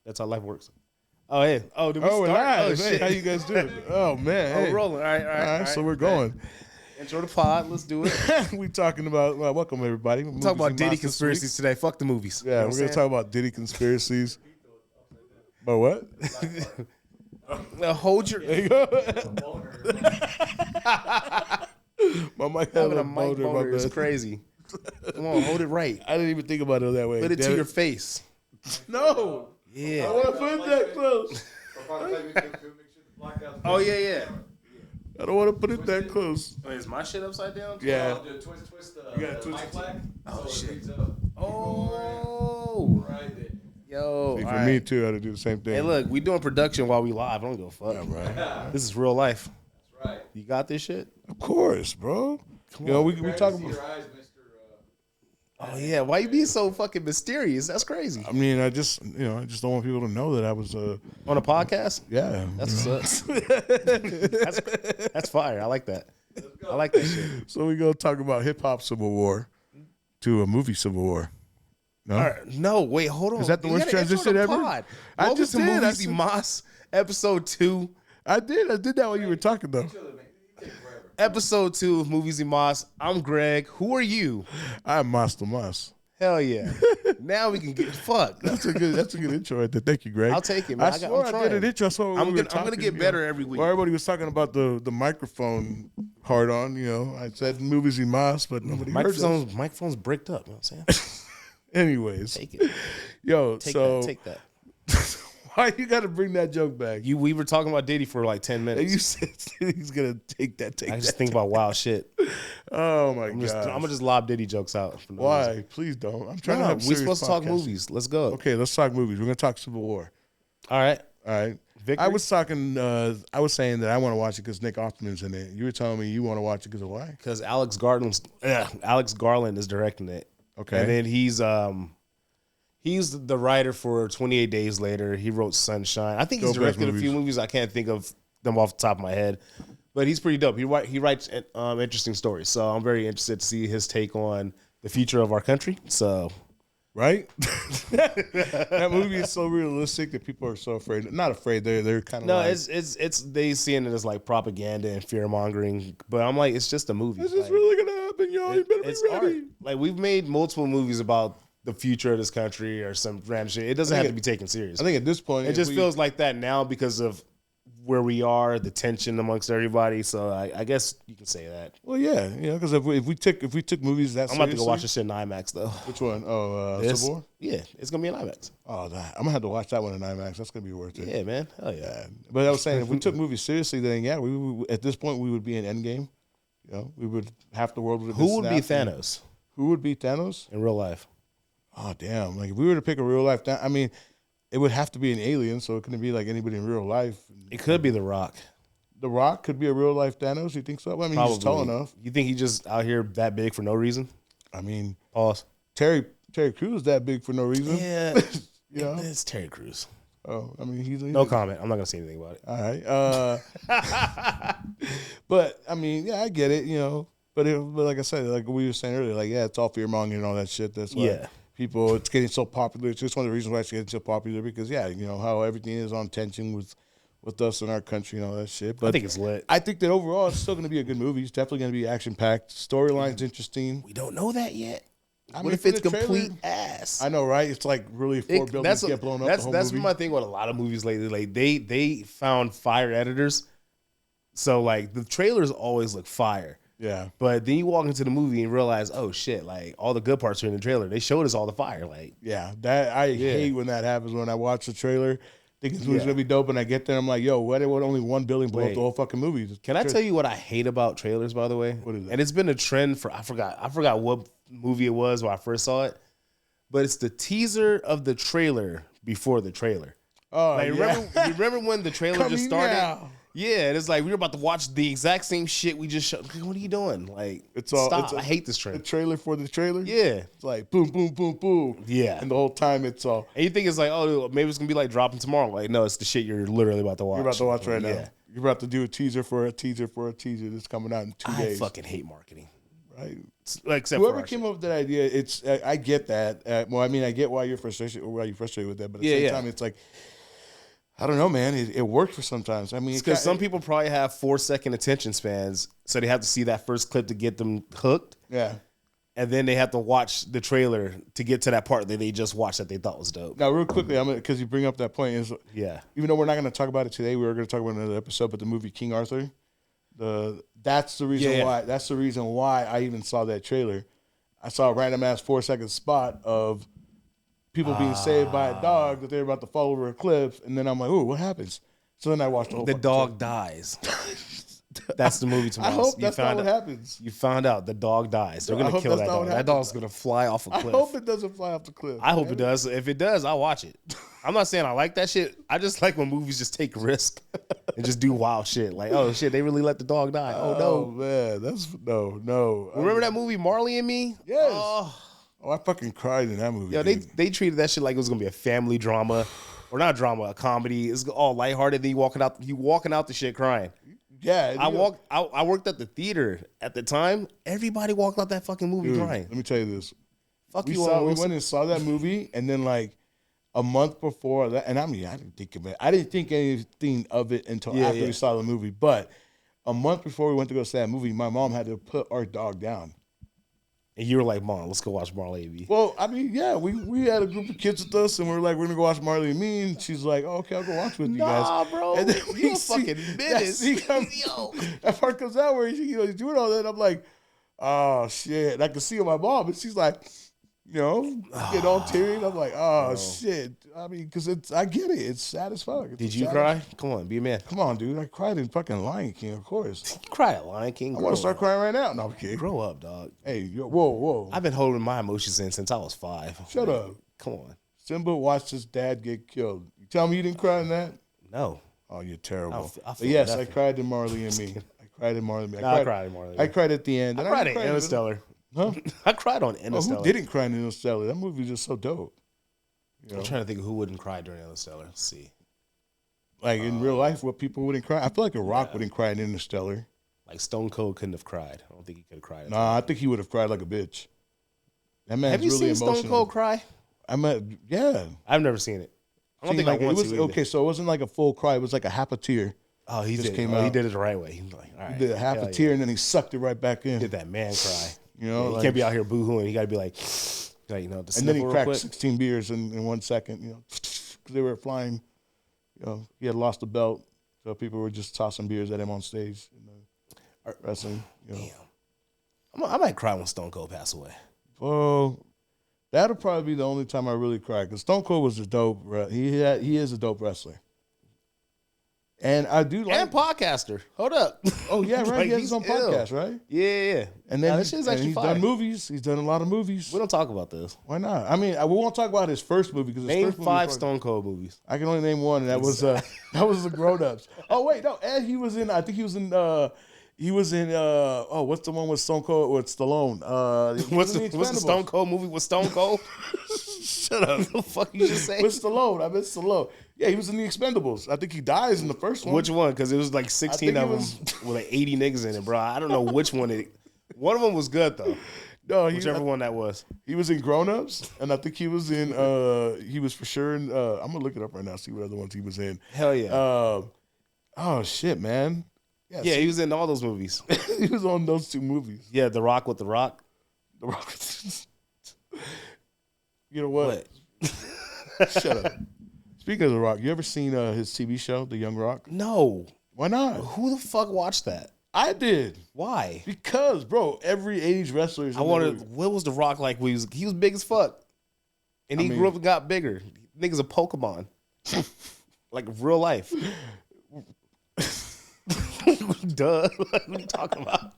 That's how life works. Oh, hey. Oh, did we we're start? live. Oh, Hey, shit. how you guys doing? Oh, man. Oh, Hey. rolling. All right. So we're going. Intro the pod. Let's do it. We talking about, welcome everybody. We're talking about Diddy conspiracies today. Fuck the movies. Yeah, we're going to talk about Diddy conspiracies. But what? Now hold your... There you go. My mic Having a having mic boner is crazy. Come on, hold it right. I didn't even think about it that way. Put it to your face. No. Yeah. I want to put it that close. Oh, yeah. I don't want to put it that close. Wait, is my shit upside down? Yeah. Twist You gotta twist it. flag. Oh, shit. Oh. Right there. Yo. See, all for right. me, too, I had to do the same thing. Hey, look, we doing production while we live. I don't give a fuck. Yeah, right. This is real life. That's right. You got this shit? Of course, bro. We talk about... Your eyes, Mr. Oh, yeah. Why you being so fucking mysterious? That's crazy. I mean, I just don't want people to know that I was, On a podcast? yeah. That's what's up. That's fire. I like that. I like that shit. So we go talk about hip hop civil war to a movie civil war. No, All right. No, wait, hold on. Is that the You worst gotta intro transition the ever? pod. I Welcome just to did. Movies Mas, episode 2. I did that while you were talking though. Episode 2 of Movies Mas. I'm Greg. Who are you? I'm Mas Tomas. Hell yeah. Now we can get fucked. That's a good intro right there. Thank you, Greg. I'll take it, man. I swore I did an intro. So I'm gonna get better every week. Well, everybody was talking about the microphone hard on. I said movies Mas, but nobody heard us. Microphone's bricked up. You know what I'm saying? Anyways, Take it. yo, Take that. why you got to bring that joke back? We were talking about Diddy for like 10 minutes. You said he's gonna take that. I just think about wild shit. Oh my I'm god! gonna just lob Diddy jokes out. For no Why? reason. Please don't. I'm trying to No, have. we're supposed to talk podcast. movies. Let's go. Okay, let's talk movies. We're gonna talk Civil War. All right. All right. Victory? I was talking. I was saying that I want to watch it because Nick Offerman's in it. You were telling me you want to watch it because of why? Because Alex Garland is directing it. Okay. And then he's the writer for 28 Days Later. He wrote Sunshine. I think he's Dope ass directed a few movies. I can't think of them off the top of my head. But he's pretty dope. He writes interesting stories. So I'm very interested to see his take on the future of our country. So, Right? That movie is so realistic that people are so afraid. Not afraid. They're kind of no, like, it's they seeing it as like propaganda and fear mongering. But I'm like, it's just a movie. this is really gonna happen, y'all. You better be It's ready. art. Like we've made multiple movies about the future of this country or some random shit. It doesn't have to be taken serious. I think at this point, It just feels like that now because of where we are, the tension amongst everybody. So I guess you can say that. Well, yeah, because if we took movies that I'm about to go seriously- watch this shit in IMAX though. Which one? Oh, This? Civil War? Yeah, it's gonna be in IMAX. Oh, I'm gonna have to watch that one in IMAX. That's gonna be worth it. Yeah, man. Hell yeah. But I was saying, if we took movies seriously, then yeah, we at this point we would be in Endgame. We would half the world would. Who would be snapped. Thanos Who would be Thanos? in real life? Oh damn! Like if we were to pick a real life, I mean, it would have to be an alien, so it couldn't be like anybody in real life. It could be The Rock. The Rock could be a real life Thanos. You think so? I mean, Probably. he's tall enough. You think he's just out here that big for no reason? I mean, Pause. Terry Crews that big for no reason. Yeah. You know? It's Terry Crews. Oh, I mean, he's No comment. I'm not gonna say anything about it. All right. But I mean, yeah, I get it. But like I said, like we were saying earlier, like yeah, it's all fear mongering and all that shit. That's why it's getting so popular. It's just one of the reasons why it's getting so popular because how everything is on tension with us in our country and all that shit. But I think it's lit. I think that overall it's still going to be a good movie. It's definitely going to be action packed. Storyline's interesting. We don't know that yet. I What mean, if for it's the complete trailer- ass? I know, right? It's like really four buildings get blown up. That's the whole movie. my thing with a lot of movies lately. Like they found fire editors, so like the trailers always look fire. Yeah. But then you walk into the movie and realize, oh shit, like all the good parts are in the trailer. They showed us all the fire. Like Yeah, that I hate when that happens. When I watch the trailer, thinking this movie's gonna be dope, and I get there, I'm like, yo, why did only one building blow up the whole fucking movie? Can I tell you what I hate about trailers? By the way, What is it? And it's been a trend for I forgot what movie it was when I first saw it, but it's the teaser of the trailer before the trailer. Oh, Like, remember when the trailer just started? Now. Yeah, and it's like we were about to watch the exact same shit we just showed. What are you doing? Like, stop. I hate this The trend. trailer for the trailer. Yeah. It's like boom, boom, boom, boom. Yeah. And the whole time it's all And you think it's like, oh, maybe it's going to be like dropping tomorrow. Like, no, it's the shit you're literally about to watch. you're about to watch right now. Yeah. You're about to do a teaser for a teaser for a teaser that's coming out in 2 days. I fucking hate marketing. right? Except whoever for came up with that idea, it's I get that. Well, I mean, I get why you're frustrated with that, but at the same time, it's like I don't know, man. It worked for sometimes. I mean, because some people probably have 4-second attention spans, so they have to see that first clip to get them hooked. Yeah. And then they have to watch the trailer to get to that part that they just watched that they thought was dope. Now, real quickly, because you bring up that point, is even though we're not going to talk about it today, we were going to talk about another episode. But the movie King Arthur, that's the reason why. That's the reason why I even saw that trailer. I saw a random ass 4-second spot of people being saved by a dog that they're about to fall over a cliff, and then I'm like, "Ooh, what happens?" So then I watched the whole. The dog dies. That's the movie tomorrow. I hope that's not what happens. You found out the dog dies. They're gonna kill that dog. That dog's gonna fly off a cliff. I hope it doesn't fly off the cliff. I hope it does. If it does, I'll watch it. I'm not saying I like that shit. I just like when movies just take risk and just do wild shit. Like, oh shit, they really let the dog die. Oh no, man, that's no. Remember that movie Marley and Me? Yes. Oh, I fucking cried in that movie. Yo, they treated that shit like it was gonna be a family drama, or not drama, a comedy. It's all lighthearted. Then you walking out the shit crying. Yeah, I worked at the theater at the time. Everybody walked out that fucking movie crying. Let me tell you this. We went and saw that movie, and then like a month before that, and I mean, I didn't think of it. I didn't think anything of it until after we saw the movie. But a month before we went to go see that movie, my mom had to put our dog down. And you were like, "Mom, let's go watch Marley and Me." Well, I mean, yeah, we had a group of kids with us, and we were like, "We're gonna go watch Marley and Me." And she's like, "Oh, okay, I'll go watch with you guys." Nah, bro, and then you a fucking menace. That part comes out where he's doing all that. I'm like, "Oh shit!" And I can see my mom, and she's like, getting all teary. And I'm like, "Oh shit!" I mean, because I get it. It's sad as fuck. Did you cry? Come on, be a man. Come on, dude. I cried in fucking Lion King, of course. You cried at Lion King. I want to start crying right now. No, I'm kidding. Grow up, dog. Hey, whoa. I've been holding my emotions in since I was 5. Shut up. Come on. Simba watched his dad get killed. You tell me you didn't cry in that? No. Oh, you're terrible. Yes, I cried in Marley and Me. I cried in Marley and Me. I cried in Marley and Me. I cried at the end. I cried in Interstellar. Huh? I cried on Interstellar. Who didn't cry in Interstellar? That movie was just so dope. I'm trying to think of who wouldn't cry during Interstellar. Let's see. Like in real life, what people wouldn't cry. I feel like a Rock wouldn't cry in Interstellar. Like Stone Cold couldn't have cried. I don't think he could have cried. Nah, I think he would have cried like a bitch. That man's have you really seen emotional. Stone Cold cry? Yeah. I've never seen it. I don't think I want to either. Okay, so it wasn't like a full cry. It was like a half a tear. Oh, he just did. came out. He did it the right way. He was like, all right. He did a half a tear and then he sucked it right back in. He did that man cry. You can't be out here boo-hooing. He got to be like, and then he cracked 16 beers in 1 second, because they were flying. He had lost the belt, so people were just tossing beers at him on stage in the wrestling. Damn. I might cry when Stone Cold passed away. Well, that'll probably be the only time I really cry, because Stone Cold was a dope. He is a dope wrestler. And I do like... And podcaster. Hold up. Oh, yeah, right. He has his own podcast, right? Yeah. And then this shit's actually he's fire. done movies. He's done a lot of movies. We don't talk about this. Why not? I mean, we won't talk about his first movie. Because name 5 Stone Cold movies. I can only name one, and that was The Grown Ups. Oh, wait, no. And he was in, what's the one with Stone Cold, with Stallone? What's the Stone Cold movie with Stone Cold? Shut up. What the fuck you just saying? With Stallone. I meant Stallone. Yeah, he was in The Expendables. I think he dies in the first one. Which one? Because it was like 16 of them with like 80 niggas in it, bro. I don't know which one one of them was good, though. No, whichever one that was. He was in Grown Ups, and I think he was in, he was for sure in, I'm going to look it up right now, see what other ones he was in. Hell yeah. Oh, shit, man. Yeah, he was in all those movies. He was on those 2 movies. Yeah, The Rock with The Rock. The Rock. You know what? Shut up. Speaking of The Rock, you ever seen his TV show, The Young Rock? No. Why not? Who the fuck watched that? I did. Why? Because, bro, every 80s wrestler is what was The Rock like when he was big as fuck? And he grew up and got bigger. Nigga's a Pokemon. Like real life. Duh. What are you talking about?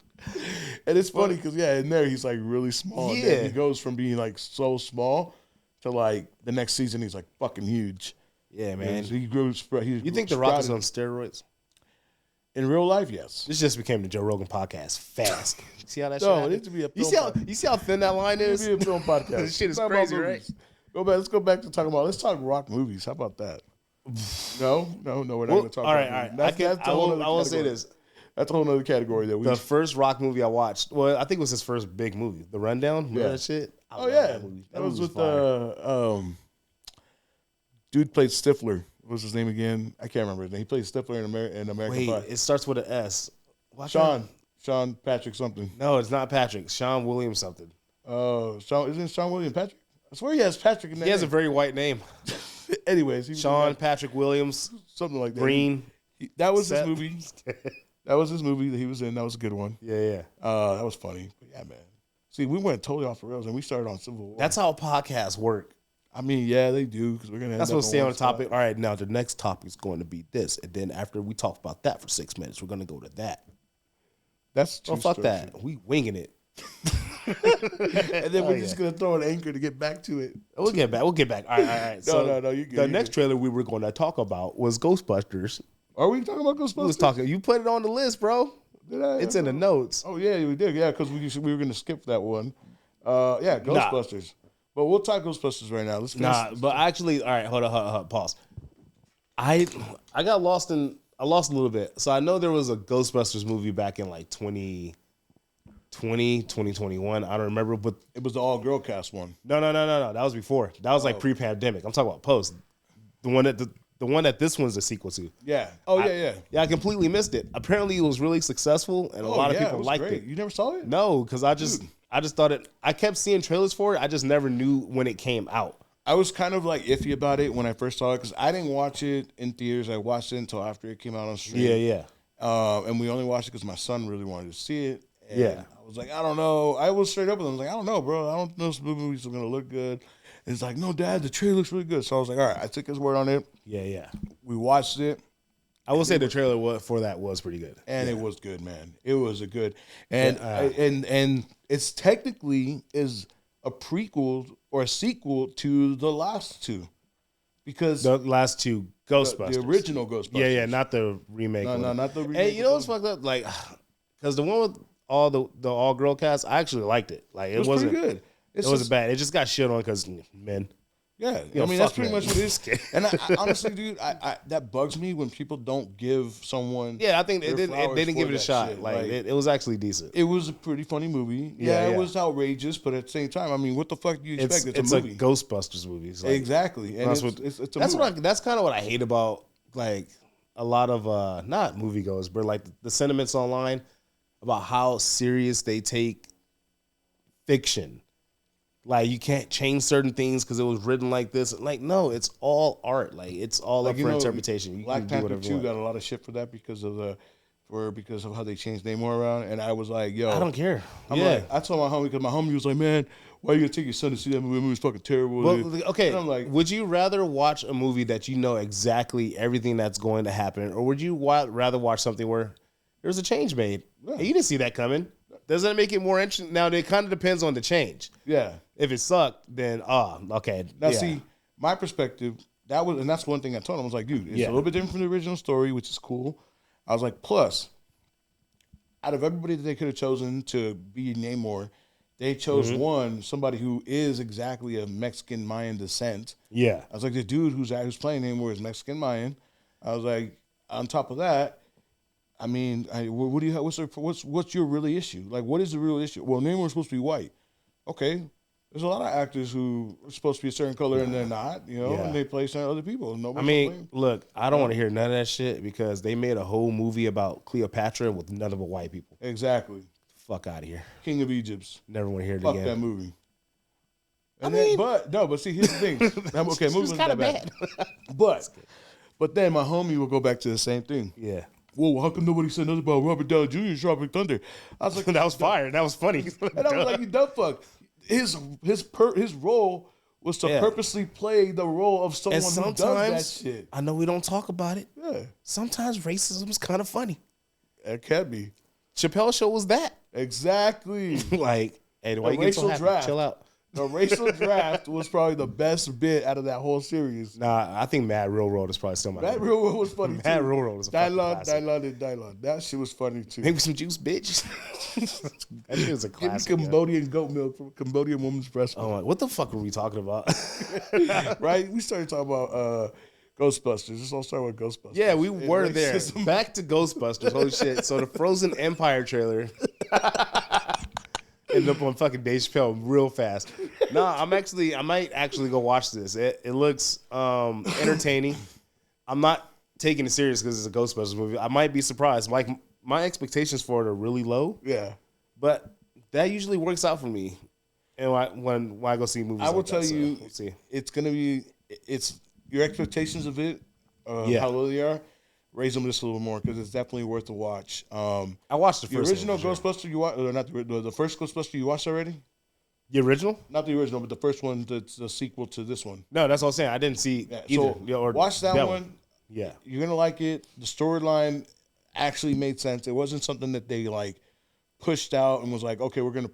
And it's funny because, in there he's like really small. Yeah. And he goes from being like so small to like the next season he's like fucking huge. Yeah, man. He grew. You think The Rock is on steroids? In real life, yes. This just became the Joe Rogan podcast fast. See how that shit happened? It needs to be a you see how thin that line is? It needs to be a film podcast. This shit is crazy, right? Let's go back to talking about. Let's talk rock movies. How about that? No, we're not going to talk. All about right. movies. I will say this. That's a whole other category that we. The first Rock movie I watched, well, I think it was his first big movie, The Rundown. Remember that shit? I love that movie. That was with dude played Stifler. What was his name again? I can't remember his name. He played Stifler in American Pie. It starts with an S. Sean Patrick something. No, it's not Patrick. Sean William something. Isn't it Sean William Patrick? I swear he has Patrick in that. He has a very white name. Anyways, Sean Patrick Williams, something like that. Green. That was his movie. That was his movie that he was in. That was a good one. Yeah. That was funny. But yeah, man. See, we went totally off the rails and we started on Civil War. That's how podcasts work. I mean, yeah, they do because we're gonna. That's what stay on the topic. All right, now the next topic is going to be this, and then after we talk about that for 6 minutes, we're gonna go to that. That's fuck structure. That. We winging it. And then we're just gonna throw an anchor to get back to it. We'll get back. All right. No. You the next trailer we were going to talk about was Ghostbusters. Are we talking about Ghostbusters? We was talking. You put it on the list, bro. Did I? It's in the notes. Oh yeah, we did. Yeah, because we were gonna skip that one. Ghostbusters. Nah. But we'll talk Ghostbusters right now. Let's but actually, all right, hold on, pause. I got lost a little bit. So I know there was a Ghostbusters movie back in like 2020, 2021. I don't remember, but it was the all-girl cast one. No. That was before. That was like pre-pandemic. I'm talking about post. The one that this one's a sequel to. Yeah. Yeah. I completely missed it. Apparently, it was really successful, and a lot of people liked it. You never saw it? No, because I just thought it. I kept seeing trailers for it. I just never knew when it came out. I was kind of like iffy about it when I first saw it because I didn't watch it in theaters. I watched it until after it came out on stream. Yeah. And we only watched it because my son really wanted to see it. And I was like, I don't know. I was straight up with him. I was like, I don't know, bro. I don't know if this movie's going to look good. And he's like, no, Dad, the trailer looks really good. So I was like, all right. I took his word on it. Yeah. We watched it. I will say the trailer for that was pretty good. And it was good, man. It was a good. And and it's technically is a prequel or a sequel to the last two. Because the last two Ghostbusters. The original Ghostbusters. Yeah, not the remake. No, not the remake. And you know what's fucked up? Like, because the one with all the all-girl cast, I actually liked it. Like, it wasn't pretty good. It wasn't bad. It just got shit on because men. Yeah, I mean that's pretty much what it is. And I honestly, dude, I that bugs me when people don't give someone. Yeah, I think they didn't give it a shot. Shit. Like it was actually decent. It was a pretty funny movie. Yeah, it was outrageous, but at the same time, I mean, what the fuck do you expect? It's a movie. A Ghostbusters movie. Like, exactly, and it's that's kind of what I hate about like a lot of not moviegoers, but like the sentiments online about how serious they take fiction. Like, you can't change certain things because it was written like this. Like, no, it's all art. Like, it's all up for interpretation. You Black Panther 2 got a lot of shit for that because of how they changed Namor around. And I was like, yo. I don't care. I told my homie, because my homie was like, man, why are you going to take your son to see that movie? That movie's fucking terrible. Well, okay, and I'm like, would you rather watch a movie that you know exactly everything that's going to happen? Or would you rather watch something where there's a change made? Yeah. Hey, you didn't see that coming. Doesn't that make it more interesting? Now, it kind of depends on the change. Yeah. If it sucked, then, okay. Now, see, my perspective, that's one thing I told him. I was like, dude, it's a little bit different from the original story, which is cool. I was like, plus, out of everybody that they could have chosen to be Namor, they chose somebody who is exactly of Mexican Mayan descent. Yeah. I was like, the dude who's playing Namor is Mexican Mayan. I was like, on top of that, I mean, what do you have? What's your really issue? Like, what is the real issue? Well, Namor's supposed to be white. Okay, there's a lot of actors who are supposed to be a certain color and they're not, and they play certain other people. Look, I don't want to hear none of that shit because they made a whole movie about Cleopatra with none of the white people. Exactly. Fuck out of here. King of Egypt. Never want to hear it again. Fuck that movie. But see, here's the thing. Okay, movie was kind of bad. But then my homie will go back to the same thing. Yeah. Whoa, how come nobody said nothing about Robert Downey Jr. and Tropic Thunder? I was like, that was fire. That was funny. And I was like, you dumb fuck. His role was to purposely play the role of someone who does that shit. I know we don't talk about it. Yeah. Sometimes racism is kind of funny. It can be. Chappelle's Show was that. Exactly. Like, hey, why you get so happy? Chill out. The racial draft was probably the best bit out of that whole series. Nah, I think Mad Real World is probably still my favorite. Mad Real World was funny too. Mad Real World was a fucking classic. Dylan. That shit was funny too. Make me some juice, bitch. That shit was a classic. Give me Cambodian goat milk from Cambodian woman's breast milk. Oh, what the fuck were we talking about? Right? We started talking about Ghostbusters. Let's all start with Ghostbusters. Yeah, we were there. Back to Ghostbusters. Holy shit. So the Frozen Empire trailer ended up on fucking Dave Chappelle real fast. Nah, I might actually go watch this. It looks entertaining. I'm not taking it serious because it's a Ghostbusters movie. I might be surprised. Like, my expectations for it are really low. Yeah. But that usually works out for me. And when I go see movies, I will tell you, we'll see. It's gonna be your expectations of it, how low they are. Raise them just a little more because it's definitely worth a watch. I watched the original Ghostbuster you watched, or not the first Ghostbuster you watched already. The original? Not the original, but the first one that's the sequel to this one. No, that's what I'm saying. I didn't see either. So watch that one. Yeah, you're gonna like it. The storyline actually made sense. It wasn't something that they like pushed out and was like, okay, we're gonna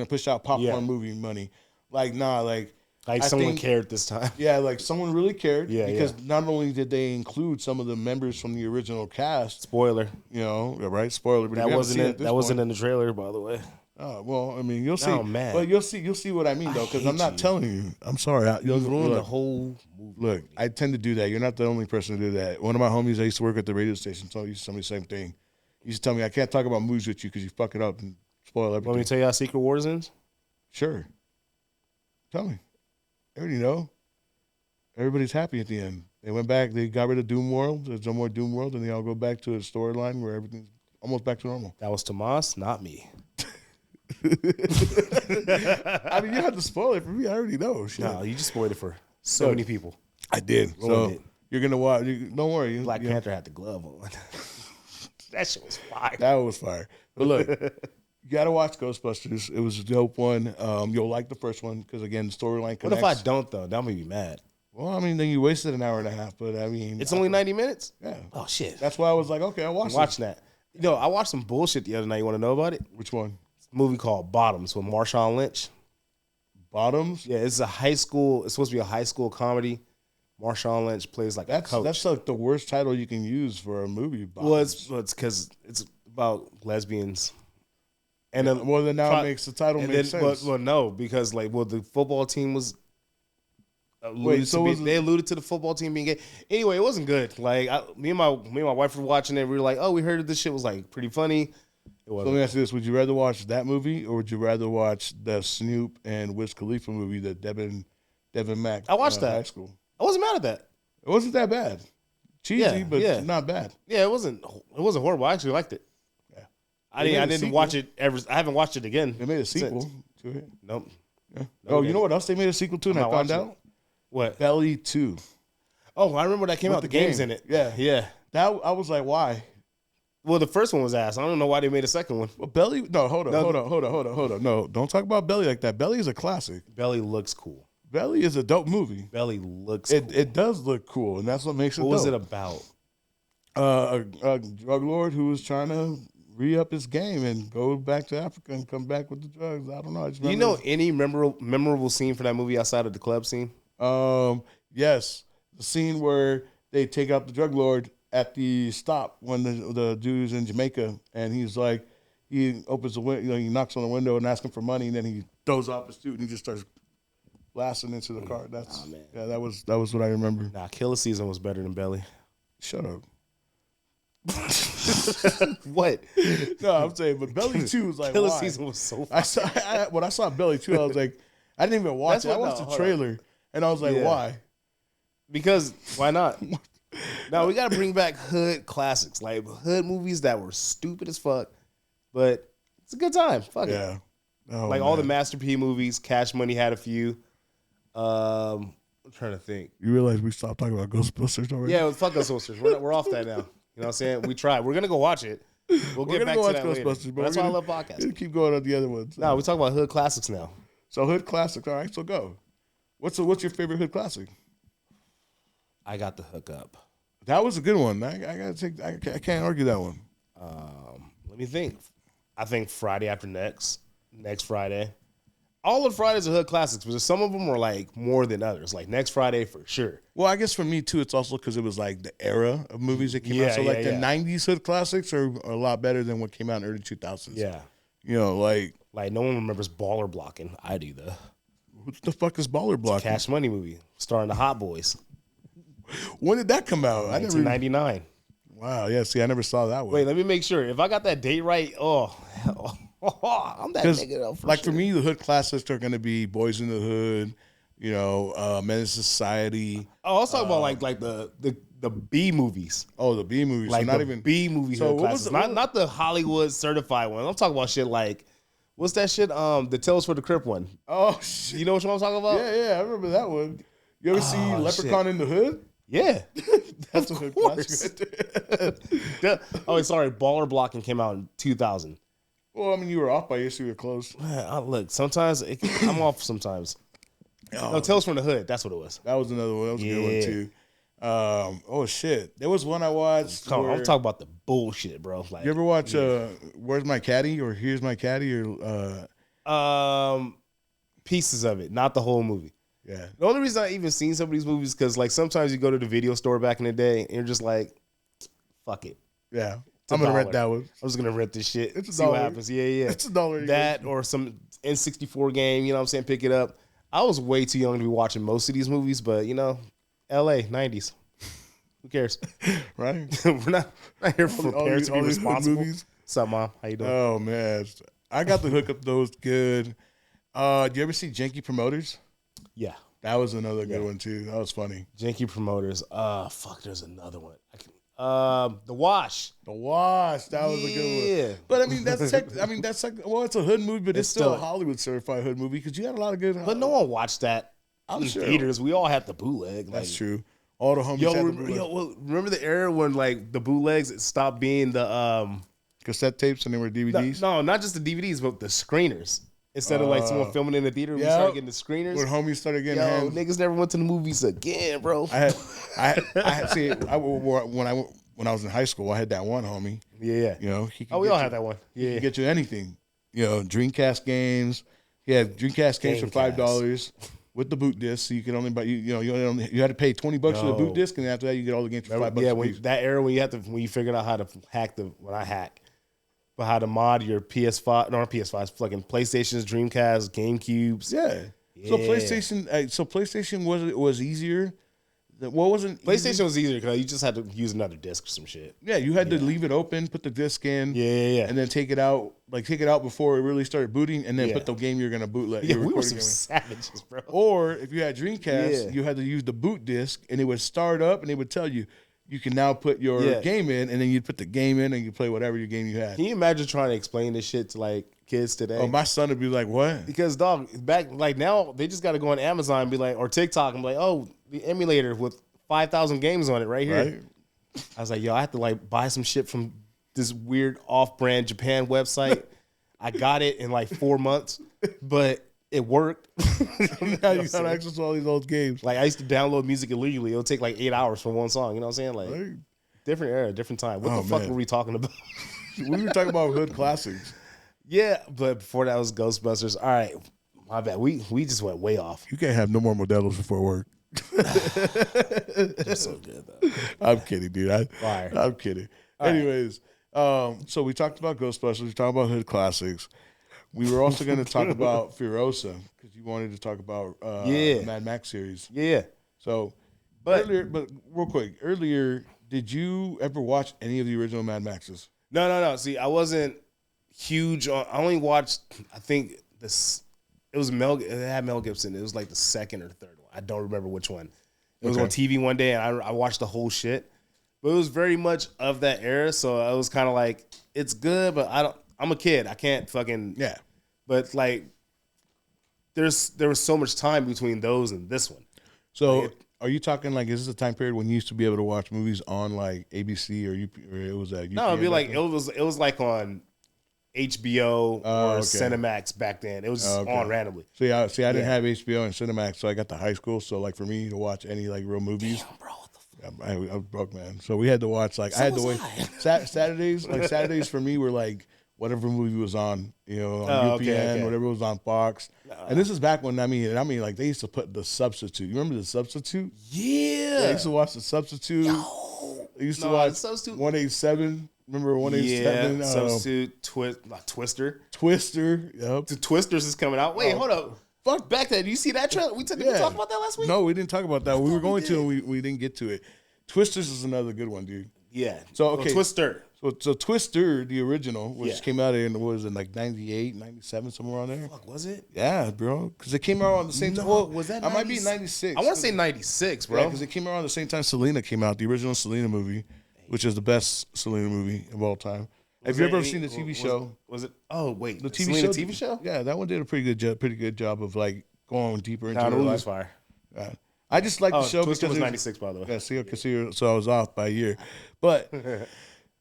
push out popcorn movie money. Like, nah, like someone cared this time. Yeah, like someone really cared. Yeah, because not only did they include some of the members from the original cast. Spoiler. Right? Spoiler. But that wasn't in the trailer, by the way. Oh, well, I mean, you'll see. Oh, man. But you'll see what I mean, though, because I'm not telling you. I'm sorry. You'll ruin the whole movie. Look, I tend to do that. You're not the only person to do that. One of my homies, I used to work at the radio station, so he used to tell me the same thing. He used to tell me, I can't talk about movies with you because you fuck it up and spoil everything. Want me to tell you how Secret Wars ends? Sure. Tell me. I already know. Everybody's happy at the end. They went back. They got rid of Doom World. There's no more Doom World, and they all go back to a storyline where everything's almost back to normal. That was Tomas, not me. I mean, you have to spoil it for me. I already know. Shit. No, you just spoiled it for so many people. I did. So you're gonna watch. Don't worry. Black Panther had the glove on. That shit was fire. That was fire. But look, you gotta watch Ghostbusters. It was a dope one. You'll like the first one because again, the storyline connects. What if I don't though? That made me mad. Well, I mean, then you wasted an hour and a half. But I mean, it's only 90 minutes. Yeah. Oh shit. That's why I was like, okay, I'll watch that. I watched some bullshit the other night. You want to know about it? Which one? A movie called Bottoms with Marshawn Lynch. Bottoms? Yeah, it's a high school. It's supposed to be a high school comedy. Marshawn Lynch plays like a coach. That's like the worst title you can use for a movie. Bottoms. Well, it's because it's about lesbians. And then it makes the title make sense. Well, no, because the football team was. They alluded to the football team being gay. Anyway, it wasn't good. Like me and my wife were watching it. We were like, "Oh, we heard this shit was like pretty funny." It wasn't. So let me ask you this: would you rather watch that movie, or would you rather watch the Snoop and Wiz Khalifa movie, the Devin Mack? I watched that. High School. I wasn't mad at that. It wasn't that bad. Cheesy, but not bad. Yeah, it wasn't horrible. I actually liked it. Yeah, I didn't watch it ever. I haven't watched it again. They made a sequel to it. Nope. Yeah. Oh, you know what else they made a sequel to? And I found out. What? Belly 2. Oh, I remember that came out. The game's in it. Yeah. That I was like, why? Well, the first one was ass. I don't know why they made a second one. Well, Belly. No, hold on. No, don't talk about Belly like that. Belly is a classic. Belly looks cool. Belly is a dope movie. Belly looks cool. It does look cool, and that's what makes it dope. What was it about? A drug lord who was trying to re-up his game and go back to Africa and come back with the drugs. I don't know. Do you know any memorable scene for that movie outside of the club scene? Yes, the scene where they take out the drug lord at the stop when the dude's in Jamaica, and he's like, he opens the window, he knocks on the window and asks him for money, and then he throws off his suit and he just starts blasting into the car. That was what I remember. Nah, Killer Season was better than Belly. Shut up. What? No, I'm saying, but Belly 2 was like, Killer Season was so funny. When I saw Belly 2, I was like, I didn't even watch it. I watched the trailer, and I was like, why? Because why not? Now we got to bring back hood classics, like hood movies that were stupid as fuck, but it's a good time. Fuck it. Oh, like all the Master P movies. Cash Money had a few. I'm trying to think. You realize we stopped talking about Ghostbusters already? Yeah, fuck Ghostbusters. We're off that now. You know what I'm saying? We tried. We're gonna go watch it. We'll get back to that Ghostbusters, later. But that's why I love podcasts. Keep going on the other ones. No, we talk about hood classics now. So hood classics. All right, so go. What's your favorite hood classic? I Got the Hook Up. That was a good one. I gotta take. I can't argue that one. Let me think. I think Friday After Next Friday. All of Fridays are hood classics, but some of them were like more than others. Like Next Friday for sure. Well, I guess for me too, it's also because it was like the era of movies that came out. So the '90s hood classics are a lot better than what came out in early 2000s. Yeah, like no one remembers Baller Blocking. I do though. What the fuck is Baller Blocking? Cash Money movie starring the Hot Boys. When did that come out? 1999. Wow. Yeah. See, I never saw that one. Wait, let me make sure. If I got that date right, I'm that nigga though. For me, the hood classics are going to be Boys in the Hood, Menace to Society. Oh, I was talking about like the B movies. Oh, the B movies. Like so not the even B movie hood classics. Not the Hollywood certified one. I'm talking about shit like, what's that shit? The Tales for the Crypt one. Oh, shit. You know what I'm talking about? Yeah, I remember that one. You ever see Leprechaun in the Hood? Yeah. That's a hood classic. Oh, sorry. Baller Blocking came out in 2000. Well, I mean, you were off by years, so you were close. Look, sometimes I'm off sometimes. No, Tales from the Hood. That's what it was. That was another one. That was a good one, too. Oh, shit. There was one I watched. I'm talking about the bullshit, bro. Like, you ever watch Where's My Caddy or Here's My Caddy? Or pieces of it, not the whole movie. Yeah. The only reason I even seen some of these movies because like sometimes you go to the video store back in the day and you're just like, fuck it. Yeah. I'm gonna rent that one. I'm just gonna rent this shit. It's see what happens. Yeah. It's $1. That or some N64 game, you know what I'm saying? Pick it up. I was way too young to be watching most of these movies, but LA, 90s. Who cares? Right? We're not here for parents to be responsible. Movies. What's up, Mom? How you doing? Oh man. I got to hook up those good. Do you ever see Janky Promoters? Yeah. That was another good one too. That was funny. Janky Promoters. There's another one. The Wash. The Wash. That was a good one. But I mean, that's it's a hood movie, but it's still a Hollywood certified hood movie because you had a lot of good. But no one watched that in theaters. We all had the bootleg. That's true. All the homies had the bootleg. Remember the era when like the bootlegs stopped being the cassette tapes and they were DVDs? No, not just the DVDs, but the screeners. Instead of like someone filming in the theater, we started getting the screeners. When homies started getting hands. Niggas never went to the movies again, bro. I when I was in high school, I had that one homie. Yeah. We all had that one. Yeah. He could get you anything. Dreamcast games. He had Dreamcast games for $5 with the boot disc. So you could only buy you had to pay $20 for the boot disc, and after that you get all the games for $5. Yeah, that era when you figured out how to hack but how to mod your PS5, not PS5's fucking PlayStations, Dreamcast, GameCubes. Yeah. So PlayStation was easier. PlayStation was easier because you just had to use another disc or some shit. Yeah, you had to leave it open, put the disc in, and then take it out before it really started booting, and then put the game you're gonna bootleg. Yeah, we were some savages, bro. Or if you had Dreamcast, you had to use the boot disc, and it would start up, and it would tell you can now put your game in, and then you'd put the game in, and you play whatever your game you had. Can you imagine trying to explain this shit to like kids today? Oh, my son would be like, "What?" Because dog, back like now they just got to go on Amazon and be like, or TikTok and be like, "Oh, the emulator with 5,000 games on it right here." Right? I was like, "Yo, I have to like buy some shit from this weird off-brand Japan website." I got it in like 4 months, but it worked. Now you got access to all these old games. Like I used to download music illegally. It would take like 8 hours for one song. You know what I'm saying? Like different era, different time. What the fuck were we talking about? We were talking about hood classics. Yeah, but before that was Ghostbusters. All right, my bad. We just went way off. You can't have no more Modelos before work. They're so good though. I'm kidding, dude. I'm kidding. All Anyways, so we talked about Ghostbusters. We talked about hood classics. We were also going to talk about Furiosa because you wanted to talk about the Mad Max series. Yeah. So, but real quick, earlier, did you ever watch any of the original Mad Maxes? No. See, I wasn't huge on. I only watched. I think this. It was Mel. It had Mel Gibson. It was like the second or third one. I don't remember which one. It was on TV one day, and I watched the whole shit. But it was very much of that era, so I was kind of like, it's good, but I don't. I'm a kid. I can't fucking But like, there was so much time between those and this one. So, like are you talking like, is this a time period when you used to be able to watch movies on like ABC or it was at UPN? No, it'd be like it was like on HBO or Cinemax back then. It was just on randomly. So I didn't have HBO and Cinemax, so I got to high school. So like for me to watch any like real movies, damn, bro, what the fuck? I was broke, man. So we had to watch like I had to wait Saturdays. Like Saturdays for me were like whatever movie was on, on UPN, whatever was on Fox. And this is back when I mean like they used to put The Substitute. You remember The Substitute? Yeah. I used to watch The Substitute. Yo. I used to watch 187. Remember 187? Yeah, Substitute, Twister. Twister, yep. The Twisters is coming out. Wait, hold up. Fuck back then. You see that trailer? We talked about that last week? No, we didn't talk about that. We were going to, and we didn't get to it. Twisters is another good one, dude. Yeah. So, okay. Twister. So Twister, the original, which came out in, was in like 98, 97, somewhere around there. Fuck, was it? Yeah, bro. Because it came out on the same time. Well, was that 90? I might be 96. I want to say 96, bro. Yeah, because it came out around the same time Selena came out, the original Selena movie, which is the best Selena movie of all time. Have you ever seen the TV show? Was it? Oh, wait. The TV show? Yeah, that one did a pretty good job of like going deeper into the her life. was fire. Yeah. I just like the show Twister because was 96, by the way. Yeah, so I was off by a year. But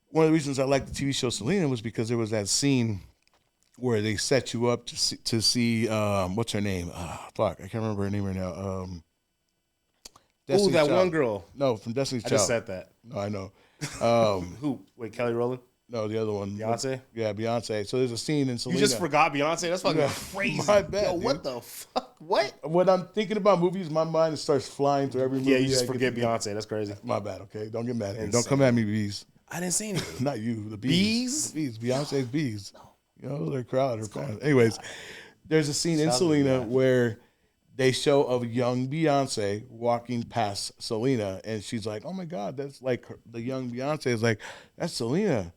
one of the reasons I liked the TV show Selena was because there was that scene where they set you up to see what's her name? Fuck, I can't remember her name right now. Oh, that one girl. No, from Destiny's Child. I just said that. No, I know. Who? Wait, Kelly Rowland? No, the other one. Beyonce? Yeah, Beyonce. So there's a scene in Selena. You just forgot Beyonce? That's fucking crazy. My bad, Yo, dude. what the fuck? What? When I'm thinking about movies, my mind starts flying through every movie. Yeah, you just forget Beyonce. That's crazy. My bad, okay? Don't get mad at me. Don't come at me, bees. I didn't say anything. Not you, the bees. Bees? Beyonce's bees. No. You know, their crowd, her fans. Anyways, there's a scene in Selena where they show a young Beyonce walking past Selena, and she's like, oh my God, that's like the young Beyonce is like, that's Selena.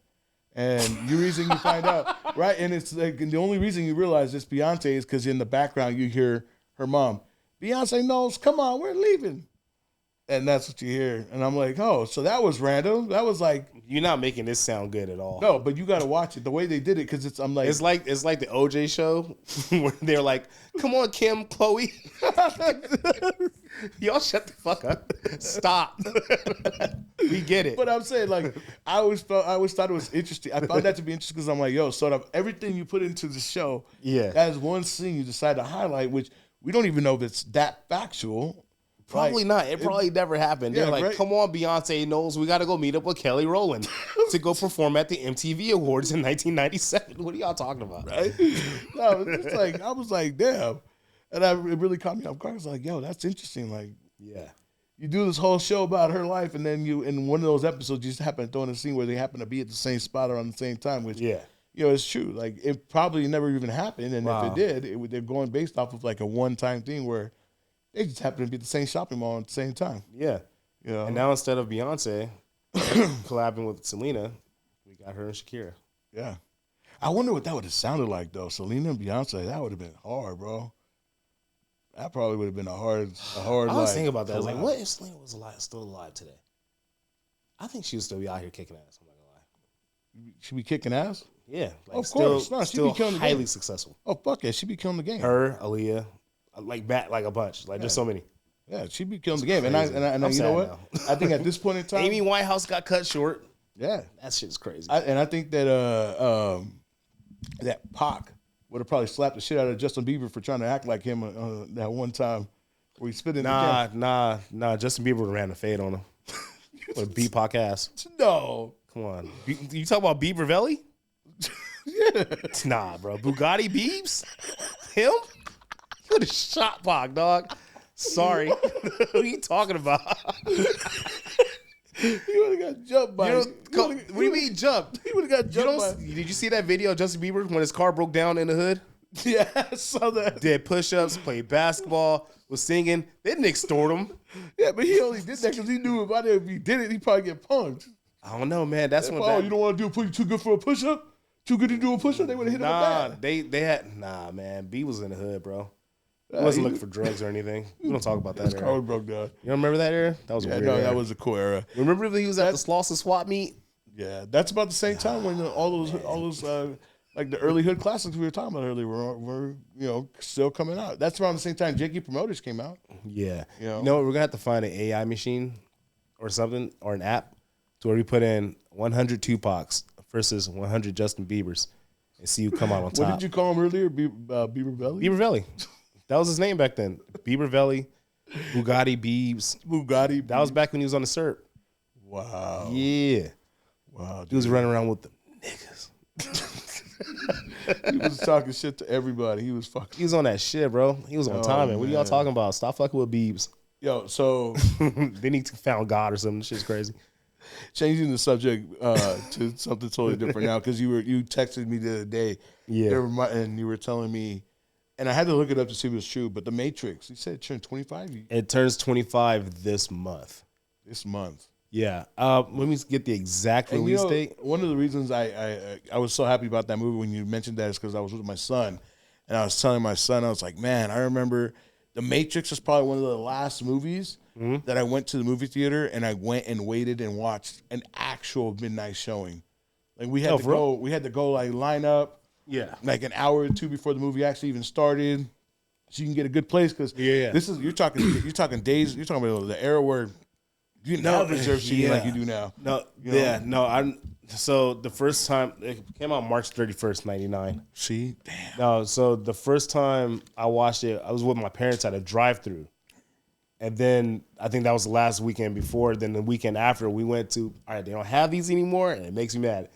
And the reason you find out, right? And it's like, and the only reason you realize it's Beyonce is because in the background you hear her mom, Beyonce knows, come on, we're leaving. And that's what you hear. And I'm like, oh, so that was random. That was like, you're not making this sound good at all. No, but you got to watch it the way they did it because it's like it's like the OJ show where they're like, come on, Kim, Chloe, y'all shut the fuck up, stop. We get it. But I'm saying, like, I always thought it was interesting. I found that to be interesting because I'm like, yo, sort of everything you put into the show, as one scene you decide to highlight, which we don't even know if it's that factual. Probably not. It probably never happened. They're like, come on, Beyonce knows we got to go meet up with Kelly Rowland to go perform at the MTV Awards in 1997. What are y'all talking about? Right? No, it's like, I was like, damn. And it really caught me off guard. I was like, yo, that's interesting. Like, yeah. You do this whole show about her life, and then you, in one of those episodes, you just happen to throw in a scene where they happen to be at the same spot around the same time, which, you know, it's true. Like, it probably never even happened. And if it did, they're going based off of like a one-time thing where they just happen to be at the same shopping mall at the same time. Yeah. You know? And now instead of Beyonce collabing with Selena, we got her and Shakira. Yeah. I wonder what that would have sounded like, though. Selena and Beyonce, that would have been hard, bro. That probably would have been a hard. I was thinking about that. I was like, what if Selena was still alive today? I think she would still be out here kicking ass. I'm not gonna lie. She be kicking ass? Yeah. Like, of course. No, she'd be killing highly successful. Oh, fuck yeah. She'd be killing the game. Her, Aaliyah. Like a bunch. Like there's so many. Yeah, she'd be killing the game. And I you know what? I think at this point in time, Amy Winehouse got cut short. Yeah, that shit's crazy. I think that that Pac would have probably slapped the shit out of Justin Bieber for trying to act like him that one time where he spit in the camera. Nah. Justin Bieber ran a fade on him. With beat Pac ass. No, come on. You talk about Bieber Valley? Yeah. Nah, bro. Bugatti Biebs? Him? He would have shot Pac, dog. Sorry. What are you talking about? He would have got jumped by. What do you mean jumped? He would have got jumped by. Did you see that video of Justin Bieber when his car broke down in the hood? Yeah, I saw that. Did push-ups, played basketball, was singing. They didn't extort him. Yeah, but he only did that because he knew if he did it, he'd probably get punked. I don't know, man. That's when. Oh, you don't want to do too good for a push-up? Too good to do a push-up? They would have hit him with that. They had man. B was in the hood, bro. He wasn't looking for drugs or anything. We don't talk about that his era. car broke down. You don't remember that era? That was a weird era. That was a cool era. Remember when he was at the Slauson swap meet? Yeah, that's about the same time when all those like the early hood classics we were talking about earlier were still coming out. That's around the same time Jakey Promoters came out. Yeah. You know what? We're gonna have to find an AI machine or something or an app to where we put in 100 Tupacs versus 100 Justin Biebers and see who come out on top. What did you call him earlier? Bieber Valley? Bieber Valley. That was his name back then. Bieber Valley, Bugatti Biebs. Bugatti. That was back when he was on the SERP. Wow. Yeah. Wow. Dude. He was running around with the niggas. He was talking shit to everybody. He was fucking. He was on that shit, bro. He was on timing. What are y'all talking about? Stop fucking with Biebs. Yo, so then he found God or something. Shit's crazy. Changing the subject to something totally different now because you texted me the other day. Yeah. And you were telling me And I had to look it up to see if it was true. But The Matrix, you said it turned 25 It turns 25 this month. this month. Yeah. Let me get the exact release date. One of the reasons I was so happy about that movie when you mentioned that is because I was with my son, and I was telling my son, I was like, man, I remember The Matrix is probably one of the last movies that I went to the movie theater and I went and waited and watched an actual midnight showing. Like we had to go like line up, like an hour or two before the movie actually even started, so you can get a good place. Because this is you're talking days, you're talking about the era where you didn't have reserved seating like you do now. So the first time it came out March 31st, 99. See, damn. No, so the first time I watched it, I was with my parents at a drive-through. And then I think that was the last weekend before. Then the weekend after, we went to, all right, they don't have these anymore, and it makes me mad.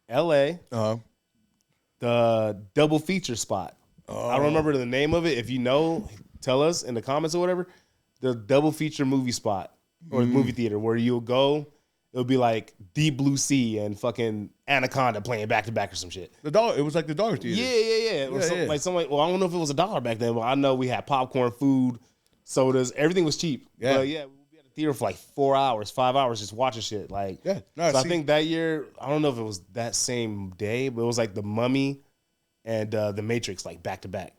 L.A., the double feature spot. I don't remember the name of it. If you know, tell us in the comments or whatever. The double feature movie spot or movie theater where you'll go. It'll be like Deep Blue Sea and fucking Anaconda playing back to back or some shit. It was like the dollar theater. Yeah. Or like somebody. Well, I don't know if it was $1 back then, but I know we had popcorn, food, sodas. Everything was cheap. Yeah, but yeah, we had a theater for like 4 hours, 5 hours just watching shit. Like, I think that year, I don't know if it was that same day, but it was like The Mummy and The Matrix, like back to back.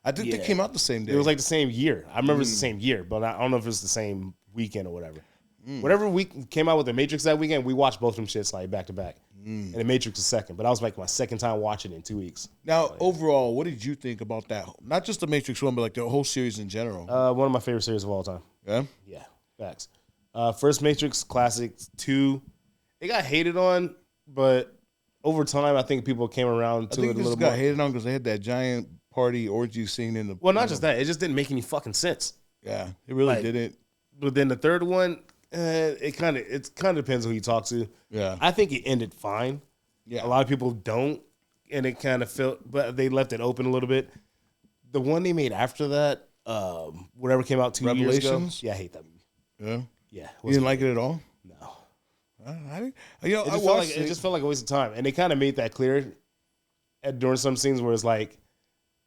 I think they came out the same day. It was like the same year. I remember it was the same year, but I don't know if it was the same weekend or whatever. Whatever week came out with The Matrix that weekend, we watched both of them shits like back to back. And The Matrix was second, but that was like my second time watching it in 2 weeks. Now, overall, what did you think about that? Not just The Matrix one, but like the whole series in general. One of my favorite series of all time. Yeah? Yeah, facts. First Matrix, classic. 2, it got hated on, but over time, I think people came around to it a little more. It got hated on because they had that giant party orgy scene in the... Well, not just that. It just didn't make any fucking sense. Yeah, it really didn't. But then the third one... it kind of depends who you talk to. Yeah, I think it ended fine. Yeah, a lot of people don't, and it kind of felt, but they left it open a little bit. The one they made after that, whatever came out 2 years ago. Yeah, I hate that movie. Yeah. You didn't like it at all? No. It just felt like a waste of time, and they kind of made that clear during some scenes where it's like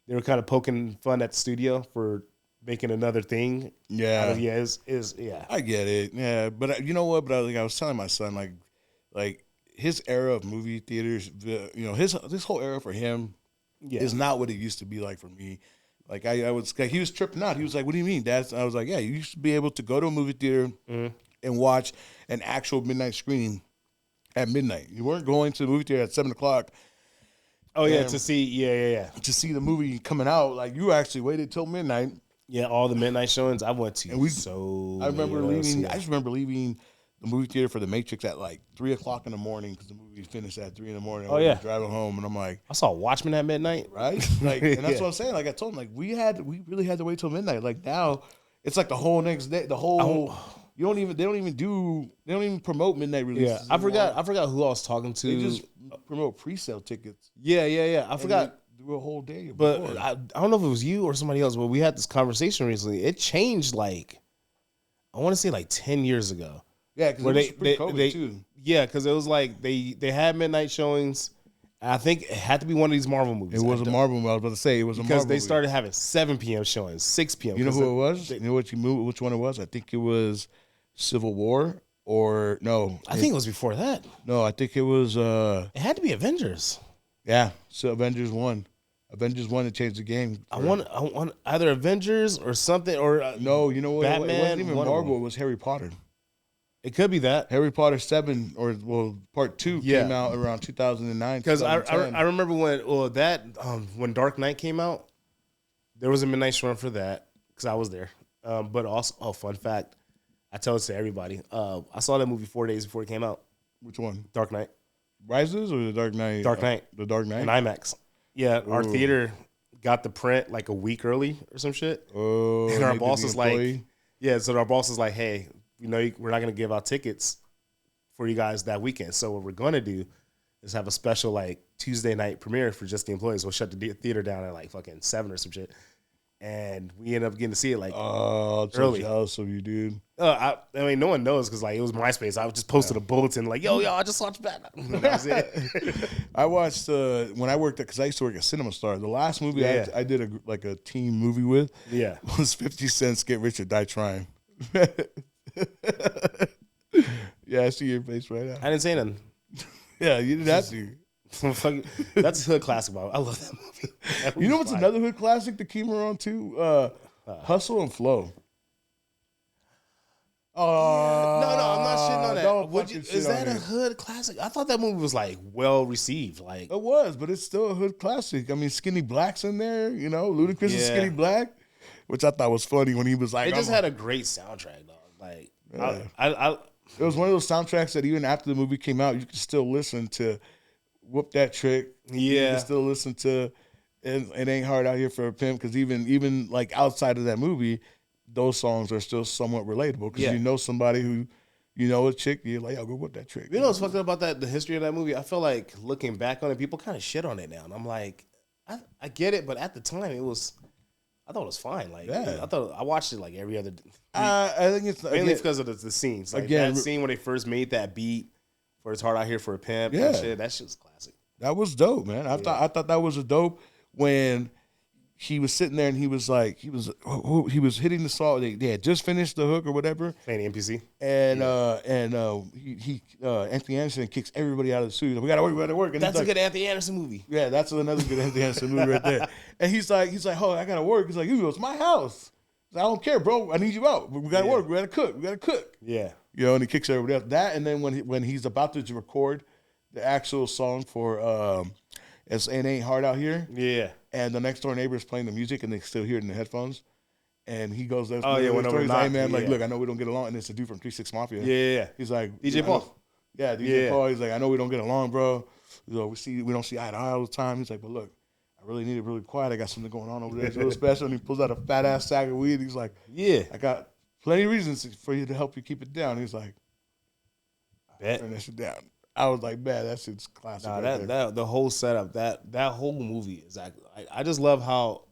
they were kind of poking fun at the studio for making another thing. Yeah. Yeah. I get it. Yeah. But you know what? But I was telling my son, like his era of movie theaters, this whole era for him is not what it used to be like for me. Like I was like, he was tripping out. He was like, "What do you mean, Dad?" I was like, "Yeah, you used to be able to go to a movie theater and watch an actual midnight screening at midnight. You weren't going to the movie theater at 7:00. Oh yeah, to see to see the movie coming out. Like you actually waited till midnight. Yeah, all the midnight showings I went to. I just remember leaving the movie theater for The Matrix at like 3:00 in the morning because the movie finished at 3 in the morning. I was driving home, and I'm like, I saw Watchmen at midnight, right? Like, and that's what I'm saying. Like I told him, like we really had to wait till midnight. Like now, it's like the whole next day. The whole they don't even promote midnight releases. Yeah, I forgot who I was talking to. They just promote pre-sale tickets. Yeah. I forgot. Do a whole day. But I don't know if it was you or somebody else, but we had this conversation recently. It changed like, I want to say like 10 years ago. Yeah, because it was pre-COVID too. Yeah, because it was like they had midnight showings. I think it had to be one of these Marvel movies. It was a Marvel movie. I was about to say it was a Marvel movie. Because they started having 7 p.m. showings, 6 p.m. You know who it was? You know which one it was? I think it was Civil War or no. I think it was before that. No, I think it was. It had to be Avengers. Yeah, so Avengers 1. Avengers 1 to change the game. I want either Avengers or something or no, you know what? Batman, it wasn't even Marvel. It was Harry Potter. It could be that Harry Potter 7 Part 2 came out around 2009. Because I remember when Dark Knight came out, there was a midnight run for that because I was there. But also, fun fact, I tell it to everybody. I saw that movie 4 days before it came out. Which one? Dark Knight. Rises or the Dark Knight? Dark Knight. The Dark Knight? In IMAX. Yeah, our theater got the print like a week early or some shit. Oh, and our boss was like, so our boss was like, hey, we're not going to give out tickets for you guys that weekend. So what we're going to do is have a special like Tuesday night premiere for just the employees. We'll shut the theater down at like fucking 7 or some shit. and we ended up getting to see it like I'm so jealous of you, dude. I mean, no one knows because like it was MySpace. I just posted a bulletin like, "Yo, I just watched Batman." And that was it. I watched when I worked because I used to work at Cinema Star. The last movie I did a team movie with was 50 Cent's "Get Rich or Die Trying." Yeah, I see your face right now. I didn't say nothing. Yeah, you didn't have to. That's a hood classic, bro. I love that movie. You know what's another hood classic that came around too? Hustle and Flow. No, I'm not shitting on that. Is that a hood classic? I thought that movie was like well received. Like it was, but it's still a hood classic. I mean, Skinny Black's in there. You know, Ludacris is Skinny Black, which I thought was funny when he was like. It just had a great soundtrack, dog. Like it was one of those soundtracks that even after the movie came out, you could still listen to "Whoop That Trick." Yeah, you can still listen to "It Ain't Hard Out Here for a Pimp" because even like outside of that movie, those songs are still somewhat relatable because you know somebody who, you know, a chick, you're like, "Yo, go whoop that trick." You know what's fucked up about that? The history of that movie. I feel like looking back on it, people kind of shit on it now, and I'm like, I get it, but at the time, I thought it was fine. Like, I watched it like every other. I think it's mainly because of the scenes. Like that scene when they first made that beat for "It's Hard Out Here for a Pimp." Yeah, that shit was classic. That was dope, man. I thought that was a dope when he was sitting there and he was like he was hitting the song. They had just finished the hook or whatever. Playing NPC. And Anthony Anderson kicks everybody out of the studio. We gotta work. And that's a good Anthony Anderson movie. Yeah, that's another good Anthony Anderson movie right there. And he's like, oh, I gotta work. He's like, it's my house. I don't care, bro. I need you out. We gotta work. We gotta cook. Yeah. You know, and he kicks everybody else. That and then when he's about to record the actual song for It Ain't Hard Out Here. Yeah. And the next door neighbor is playing the music and they still hear it in the headphones. And he goes, he's like, hey man, look, I know we don't get along. And it's a dude from 3-6 Mafia. Yeah. He's like, DJ Paul. Yeah, DJ Paul. He's like, I know we don't get along, bro. We don't see eye to eye all the time. He's like, but look, I really need it really quiet. I got something going on over there. It's real special. And he pulls out a fat ass sack of weed. He's like, I got plenty of reasons for you to help you keep it down. He's like, turn that shit down. I was like, man, that shit's classic. Nah, that the whole setup, that whole movie is I just love how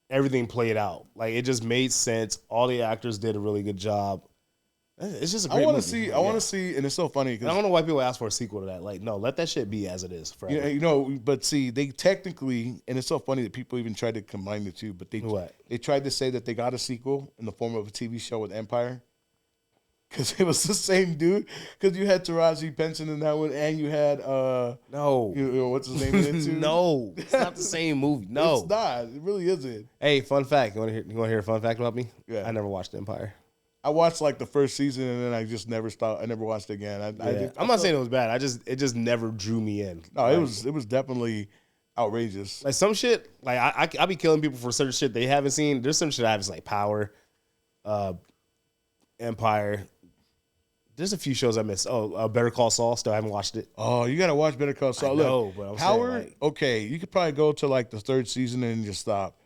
everything played out. Like it just made sense. All the actors did a really good job. It's just a great movie. I want to see, and it's so funny because I don't know why people ask for a sequel to that. Like, no, let that shit be as it is forever. You know, but see, they technically, and it's so funny that people even tried to combine the two, but they tried to say that they got a sequel in the form of a TV show with Empire. Because it was the same dude. Because you had Taraji Henson in that one, and you had what's his name in it too? No, it's not the same movie. No, it's not. It really isn't. Hey, fun fact. You want to hear a fun fact about me? Yeah, I never watched Empire. I watched like the first season, and then I just never stopped. I never watched it again. I'm not saying it was bad. It just never drew me in. No, it was definitely outrageous. Like some shit. Like I be killing people for certain shit they haven't seen. There's some shit I have like Power, Empire. There's a few shows I missed. Better Call Saul. Still haven't watched it. Oh, you gotta watch Better Call Saul. No, but I'm Power. saying, like, okay, you could probably go to like the third season and just stop.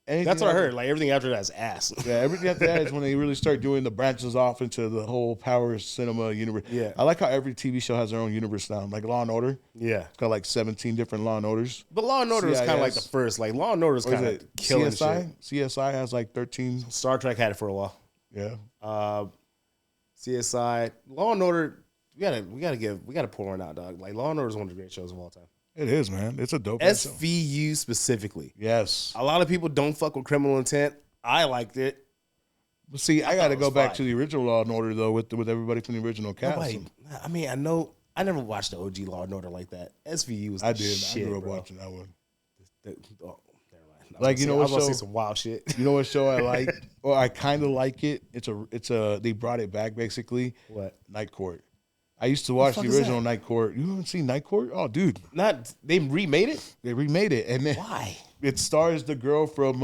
That's what I heard. Like everything after that is ass. Yeah, everything after that is when they really start doing the branches off into the whole Power cinema universe. Yeah, I like how every TV show has their own universe now. Like Law and Order. Yeah, it's got like 17 different Law and Orders. But Law and Order is kind of like the first. Like Law and Order is kind of killing CSI? shit. CSI has like 13. Star Trek had it for a while. Yeah. CSI, Law and Order. We gotta pour one out, dog. Like Law and Order is one of the great shows of all time. It is, man. It's a dope SVU show. Specifically. Yes. A lot of people don't fuck with Criminal Intent. I liked it. But see, I got to go back to the original Law and Order though, with everybody from the original cast. I mean, I know. I never watched the OG Law and Order like that. SVU was. I grew up watching that one. Never mind. Like you know what show? I was gonna say some wild shit. You know what show I like, or I kind of like it. It's a. They brought it back basically. What? Night Court. I used to watch the original Night Court. You haven't seen Night Court? Oh, dude. They remade it? They remade it. And then why? It stars the girl from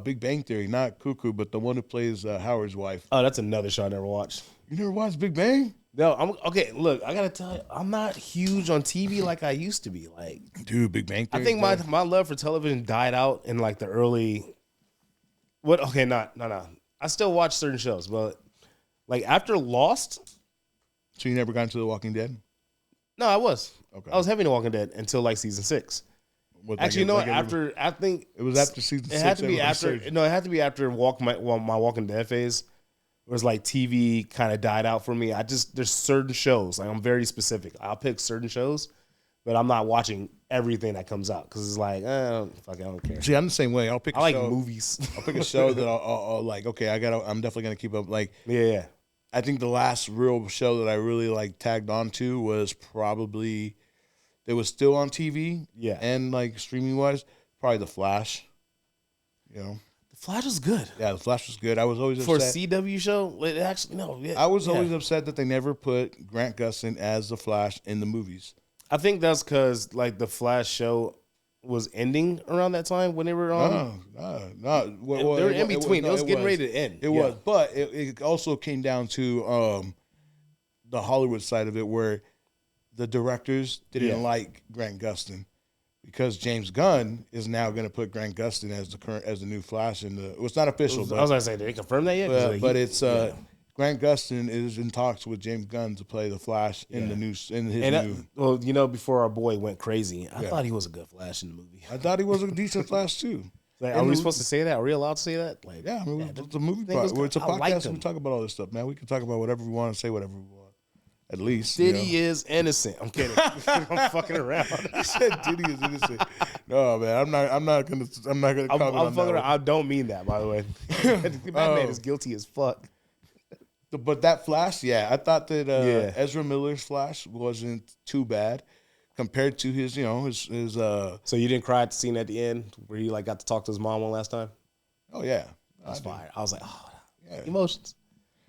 Big Bang Theory, not Cuckoo, but the one who plays Howard's wife. Oh, that's another show I never watched. You never watched Big Bang? No, okay, look, I gotta tell you, I'm not huge on TV like I used to be. Like, dude, Big Bang Theory. I think my love for television died out in like the early no. I still watch certain shows, but like after Lost. So you never got into The Walking Dead? No, I was. Okay. I was heavy into Walking Dead until like season 6. Actually, you know, after I think it was after season 6. It had to be after. No, it had to be after my Walking Dead phase. It was like TV kind of died out for me. There's certain shows, like I'm very specific. I'll pick certain shows, but I'm not watching everything that comes out because it's like, fuck, I don't care. See, I'm the same way. I like movies. I'll pick a show that I'll like. Okay, I'm definitely gonna keep up. Like, yeah. I think the last real show that I really like tagged on to was probably it was still on TV. Yeah, and like streaming wise, probably The Flash. You know. The Flash was good. Yeah, The Flash was good. I was always for upset. a CW show. It actually, no. Yeah, I was always upset that they never put Grant Gustin as the Flash in the movies. I think that's because like the Flash show was ending around that time when they were on. No. They were in between. It was getting ready to end. It was, but it also came down to the Hollywood side of it, where the directors didn't like Grant Gustin. Because James Gunn is now going to put Grant Gustin as the new Flash in the. Well, it's not official. I was going to say, did they confirm that yet? But it's Grant Gustin is in talks with James Gunn to play the Flash in the his new. Well, you know, before our boy went crazy, I thought he was a good Flash in the movie. I thought he was a decent Flash too. Like, are we supposed to say that? Are we allowed to say that? Like, yeah, I mean, it's a movie. It's a podcast. We talk about all this stuff, man. We can talk about whatever we want and say whatever we want. At least Diddy is innocent. I'm kidding. I'm fucking around. He said Diddy is innocent. No, man, I'm not gonna comment on that. I don't mean that, by the way. That man is guilty as fuck. But that Flash, I thought that Ezra Miller's Flash wasn't too bad compared to his. So you didn't cry at the scene at the end where he like got to talk to his mom one last time? Oh yeah, that's fire. I was like, emotions.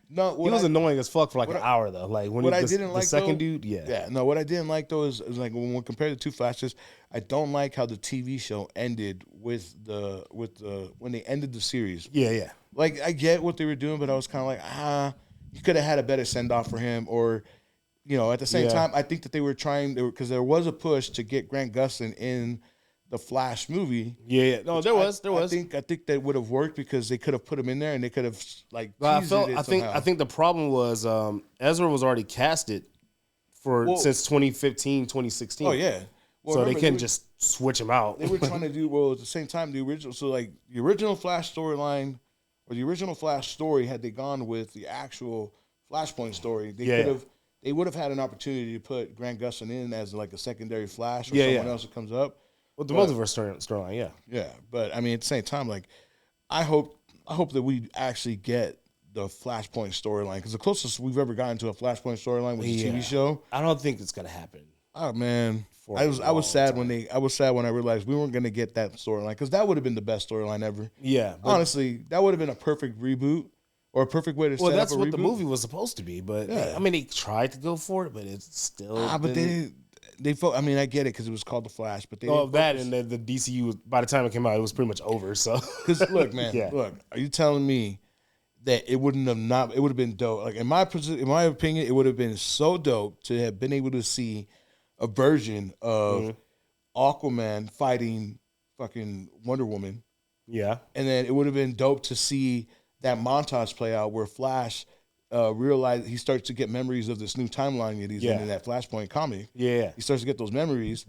No, he was annoying as fuck for like an hour though. Like when I didn't like the second dude, No, what I didn't like though is like when compared to two Flashes, I don't like how the TV show ended with the when they ended the series. Yeah. Like I get what they were doing, but I was kind of like, you could have had a better send off for him, or at the same time, I think that they were trying because there was a push to get Grant Gustin in the Flash movie. Yeah. No, there was. I think that would have worked because they could have put him in there and they could have like. I think the problem was Ezra was already casted since 2015, 2016. Oh yeah. Well, so they couldn't just switch him out. They were trying to do at the same time the original. So like the original Flash storyline or the original Flash story, had they gone with the actual Flashpoint story, they would have had an opportunity to put Grant Gustin in as like a secondary Flash or someone else that comes up. Well, the multiverse storyline, yeah. But I mean, at the same time, like, I hope that we actually get the Flashpoint storyline because the closest we've ever gotten to a Flashpoint storyline was a TV show. I don't think it's gonna happen. Oh man, I was sad when I realized we weren't gonna get that storyline because that would have been the best storyline ever. Yeah, honestly, that would have been a perfect reboot or a perfect way to set up a reboot. Well, that's what the movie was supposed to be, but I mean, they tried to go for it, but it's still. But I mean, I get it because it was called The Flash, but they and the DCU, by the time it came out, it was pretty much over. So, because look, man, are you telling me that it would have been dope? Like in my opinion, it would have been so dope to have been able to see a version of Aquaman fighting fucking Wonder Woman. Yeah, and then it would have been dope to see that montage play out where Flash. Realize he starts to get memories of this new timeline that he's in that Flashpoint comic. Yeah, he starts to get those memories,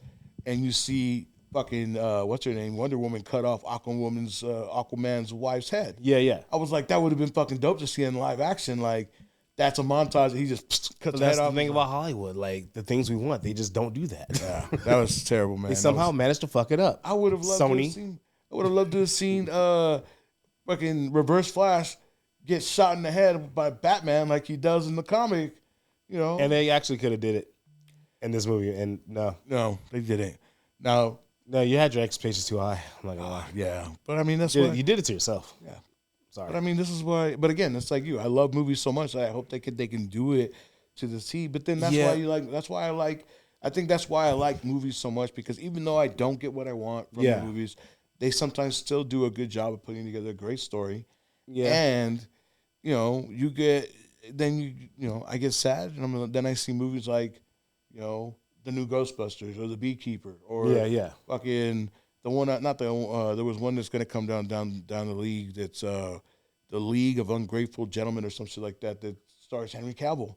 and you see fucking what's her name, Wonder Woman cut off Aquaman's wife's head. Yeah. I was like, that would have been fucking dope to see in live action. Like that's a montage. He just cuts the head off. That's the thing about Hollywood. Like the things we want, they just don't do that. Yeah, that was terrible, man. They somehow managed to fuck it up. I would have loved to have seen. I would have loved to have seen fucking Reverse Flash get shot in the head by Batman like he does in the comic, And they actually could have did it in this movie, and no, they didn't. No, you had your expectations too high. I'm not gonna lie. Yeah, but I mean that's you did it to yourself. Yeah, sorry. But I mean this is why. But again, it's like you. I love movies so much. I hope they can do it to the T. But then that's why you like. That's why I like. I think that's why I like movies so much because even though I don't get what I want from the movies, they sometimes still do a good job of putting together a great story. Yeah, and you get I get sad, and then I see movies like, the new Ghostbusters or the Beekeeper or fucking the one there was one that's gonna come down the league that's the League of Ungrateful Gentlemen or some shit like that stars Henry Cavill,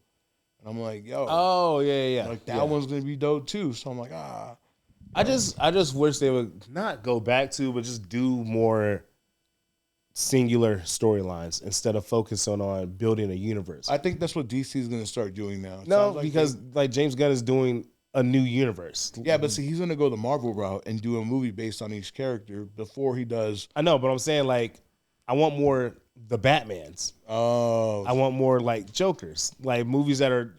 and I'm like, like that one's gonna be dope too. So I'm like, I just wish they would not go back to, but just do more singular storylines instead of focusing on building a universe. I think that's what DC is going to start doing now. No, because like James Gunn is doing a new universe. Yeah, but see, he's going to go the Marvel route and do a movie based on each character before he does. I know, but I'm saying like I want more the Batmans. Oh, I want more like Jokers, like movies that are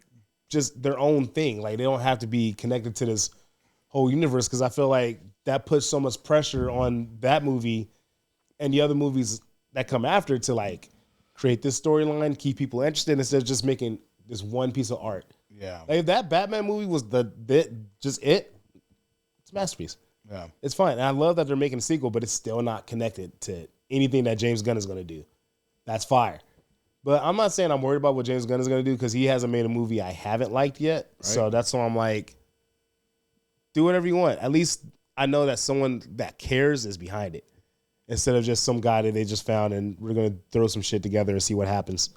just their own thing. Like they don't have to be connected to this whole universe because I feel like that puts so much pressure on that movie and the other movies that come after to like create this storyline, keep people interested instead of just making this one piece of art. yeah. Like if that Batman movie was it's a masterpiece. Yeah. It's fine. And I love that they're making a sequel, but it's still not connected to anything that James Gunn is going to do. That's fire. But I'm not saying I'm worried about what James Gunn is going to do because he hasn't made a movie I haven't liked yet. Right. So that's why I'm like, do whatever you want. At least I know that someone that cares is behind it instead of just some guy that they just found and we're going to throw some shit together and see what happens.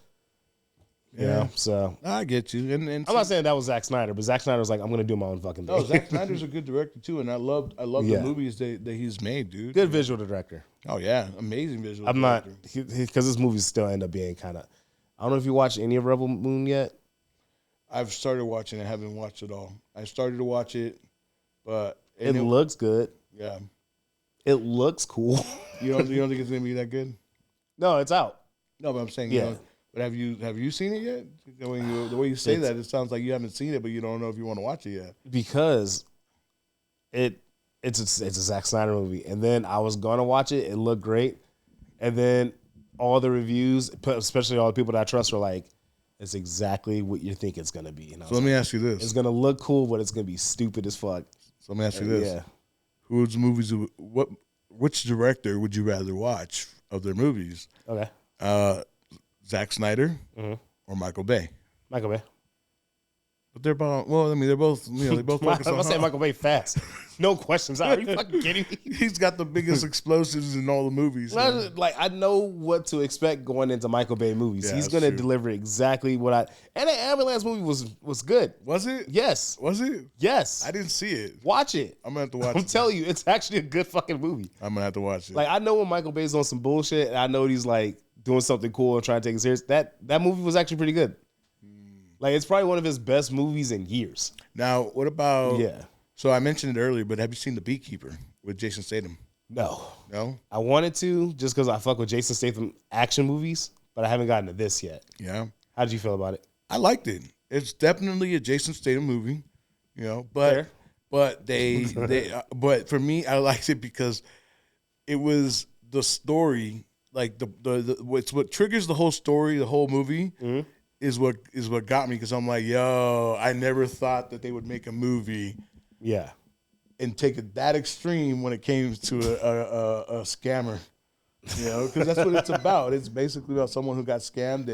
You know? So I get you. And I'm not saying that was Zack Snyder, but Zack Snyder was like, I'm going to do my own fucking thing. No, Zack Snyder's a good director too, and I love the movies that he's made, dude. Good visual director. Oh yeah, amazing visual. I'm director. Not because this movie still end up being kind of. I don't know if you watched any of Rebel Moon yet. I've started watching it. Haven't watched it all. I started to watch it, but it looks good. Yeah, it looks cool. You don't think it's gonna be that good? No, it's out. No, but I'm saying, yeah. You know, but have you seen it yet? The way you say that, it sounds like you haven't seen it, but you don't know if you want to watch it yet. Because it's a Zack Snyder movie, and then I was gonna watch it. It looked great, and then all the reviews, especially all the people that I trust, were like, "It's exactly what you think it's gonna be." So let me ask you this: it's gonna look cool, but it's gonna be stupid as fuck. So let me ask you this: yeah. Which director would you rather watch of their movies? Okay. Zack Snyder or Michael Bay? Michael Bay. But they're both. Well, I mean, they're both. You know, they both. I'm gonna say Michael Bay fast. No questions. Are you fucking kidding me? He's got the biggest explosions in all the movies. Like I know what to expect going into Michael Bay movies. Yeah, he's gonna deliver exactly what I. And the ambulance movie was good. Was it? Yes. Was it? Yes. I didn't see it. Watch it. I'm gonna have to watch it. I'm telling you, it's actually a good fucking movie. I'm gonna have to watch it. Like I know when Michael Bay's on some bullshit, and I know he's like doing something cool and trying to take it serious. That movie was actually pretty good. Like it's probably one of his best movies in years. Now, what about? Yeah. So I mentioned it earlier, but have you seen The Beekeeper with Jason Statham? No. No. I wanted to just because I fuck with Jason Statham action movies, but I haven't gotten to this yet. Yeah. How did you feel about it? I liked it. It's definitely a Jason Statham movie, you know. But but for me, I liked it because it was the story, like it's what triggers the whole story, the whole movie. Mm-hmm. Is what got me because I'm like, yo, I never thought that they would make a movie, and take it that extreme when it came to a scammer, you know, because that's what it's about. It's basically about someone who got scammed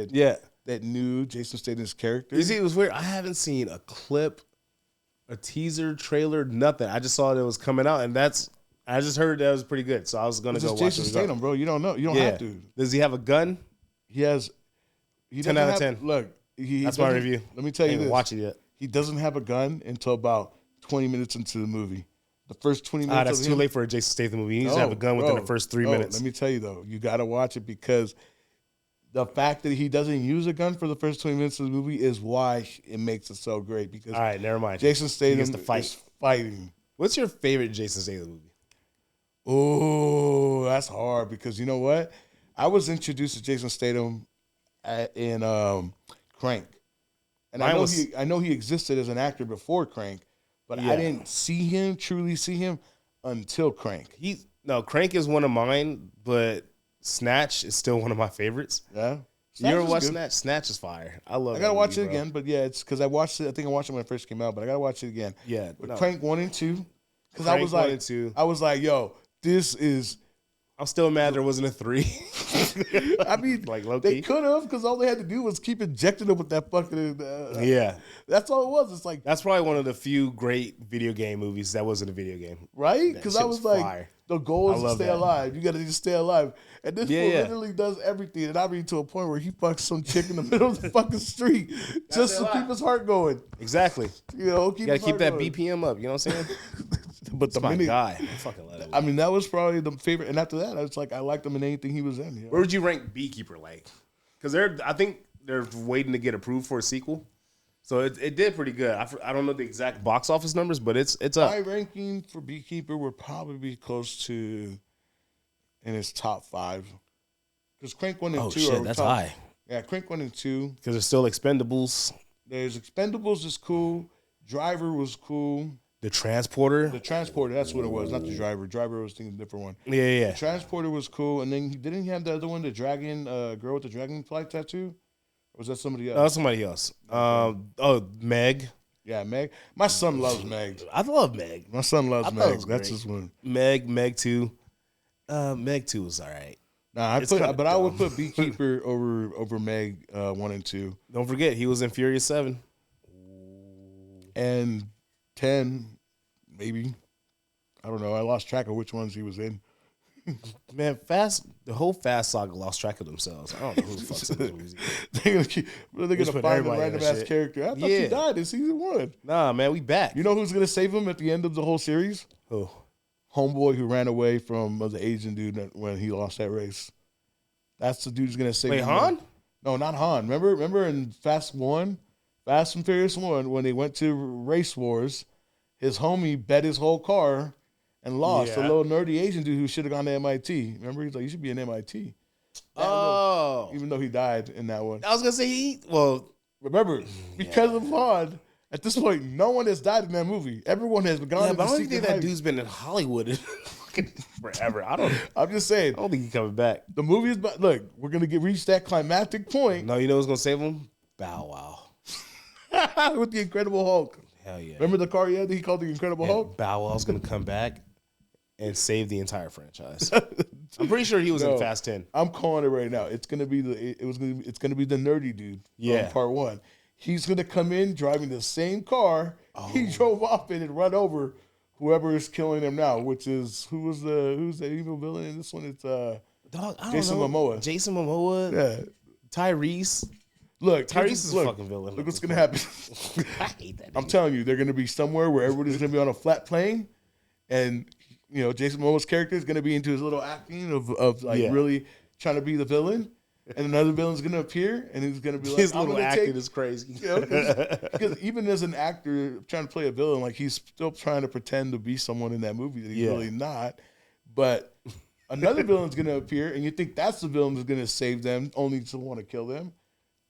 that knew Jason Statham's character. You see, it was weird. I haven't seen a clip, a teaser, trailer, nothing. I just saw that it was coming out, and I just heard that it was pretty good, so I was gonna go watch it. Jason Statham, bro. You don't know. You don't have to. Does he have a gun? He has. 10 out of 10. Look, that's my review. Let me tell you this. Watch it yet. He doesn't have a gun until about 20 minutes into the movie. The first 20 minutes. That's too late for a Jason Statham movie. He needs to have a gun within the first 3 minutes. Let me tell you though, you got to watch it because the fact that he doesn't use a gun for the first 20 minutes of the movie is why it makes it so great. Because all right, never mind. Jason Statham is fighting. What's your favorite Jason Statham movie? Oh, that's hard because you know what? I was introduced to Jason Statham in Crank, and I know he existed as an actor before Crank, but I didn't truly see him until Crank. Crank is one of mine, but Snatch is still one of my favorites. Yeah, you ever watch Snatch? Snatch is fire. I love it. I gotta watch it again, but yeah, it's because I watched it. I think I watched it when it first came out, but I gotta watch it again. Yeah, but Crank 1 and 2, because I was like, yo, this is. I'm still mad there wasn't a 3. I mean, like low-key. They could have, because all they had to do was keep injecting them with that fucking. That's all it was. It's like that's probably one of the few great video game movies that wasn't a video game, right? Because I was like, fire. The goal is to stay alive. You got to just stay alive, and this fool literally does everything. And I mean, to a point where he fucks some chick in the middle of the fucking street just to keep his heart going. Exactly. You know, you got to keep that BPM up. You know what I'm saying? but the my minute guy. I fucking love it. I mean, that was probably the favorite. And after that, I was like, I liked him in anything he was in. You know? Where would you rank Beekeeper? Like, because I think they're waiting to get approved for a sequel. So it did pretty good. I don't know the exact box office numbers, but it's up. My ranking for Beekeeper would probably be close to in his top 5. Because Crank 1 and 2 shit, are that's top, high. Yeah, Crank 1 and 2. Because there's still Expendables. There's Expendables is cool. Driver was cool. The Transporter. The Transporter, that's what it was, not the Driver. Driver was thinking a different one. Yeah. The Transporter was cool. And then didn't he have the other one, the dragon, girl with the dragonfly tattoo? Or was that somebody else? No, that's somebody else. Meg. Yeah, Meg. My son loves Meg. I love Meg. My son loves Meg. That's his one. Meg 2. Meg 2 was all right. Nah, I would put Beekeeper over Meg 1 and 2. Don't forget, he was in Furious 7. And 10, maybe. I don't know. I lost track of which ones he was in. Man, the whole Fast saga lost track of themselves. I don't know who the fuck's in the movies. They're gonna find a random ass character. I thought he died in season 1. Nah, man, we back. You know who's gonna save him at the end of the whole series? Who? Homeboy who ran away from the Asian dude when he lost that race. That's the dude who's gonna save him. Wait, Han? No, not Han. Remember in Fast and Furious 1, when they went to Race Wars, his homie bet his whole car and lost. The little nerdy Asian dude who should have gone to MIT. Remember, he's like, you should be in MIT. Even though he died in that one. I was going to say, remember, because of Han, at this point, no one has died in that movie. Everyone has gone to but I the don't think that dude's been in Hollywood forever. I'm just saying. I don't think he's coming back. The movie is, look, we're going to reach that climactic point. No, you know what's going to save him? Bow Wow. With the Incredible Hulk. Hell yeah. Remember the car he had that he called the Incredible Hulk? Bow Wow's going to come back and save the entire franchise. I'm pretty sure he was in Fast 10. I'm calling it right now. It's gonna be the nerdy dude from part 1. He's gonna come in driving the same car he drove off in and run over whoever is killing him now, which is who's the evil villain in this one? It's Jason Momoa. Jason Momoa. Yeah. Tyrese. Look, Tyrese is a fucking villain. Look what's gonna happen. I hate that. I'm telling you, they're gonna be somewhere where everybody's gonna be on a flat plane, and Jason Momoa's character is gonna be into his little acting of really trying to be the villain, and another villain's gonna appear, and he's gonna be like, his little acting is crazy. Because even as an actor trying to play a villain, like he's still trying to pretend to be someone in that movie that he's really not. But another villain's gonna appear, and you think that's the villain who's gonna save them, only to want to kill them.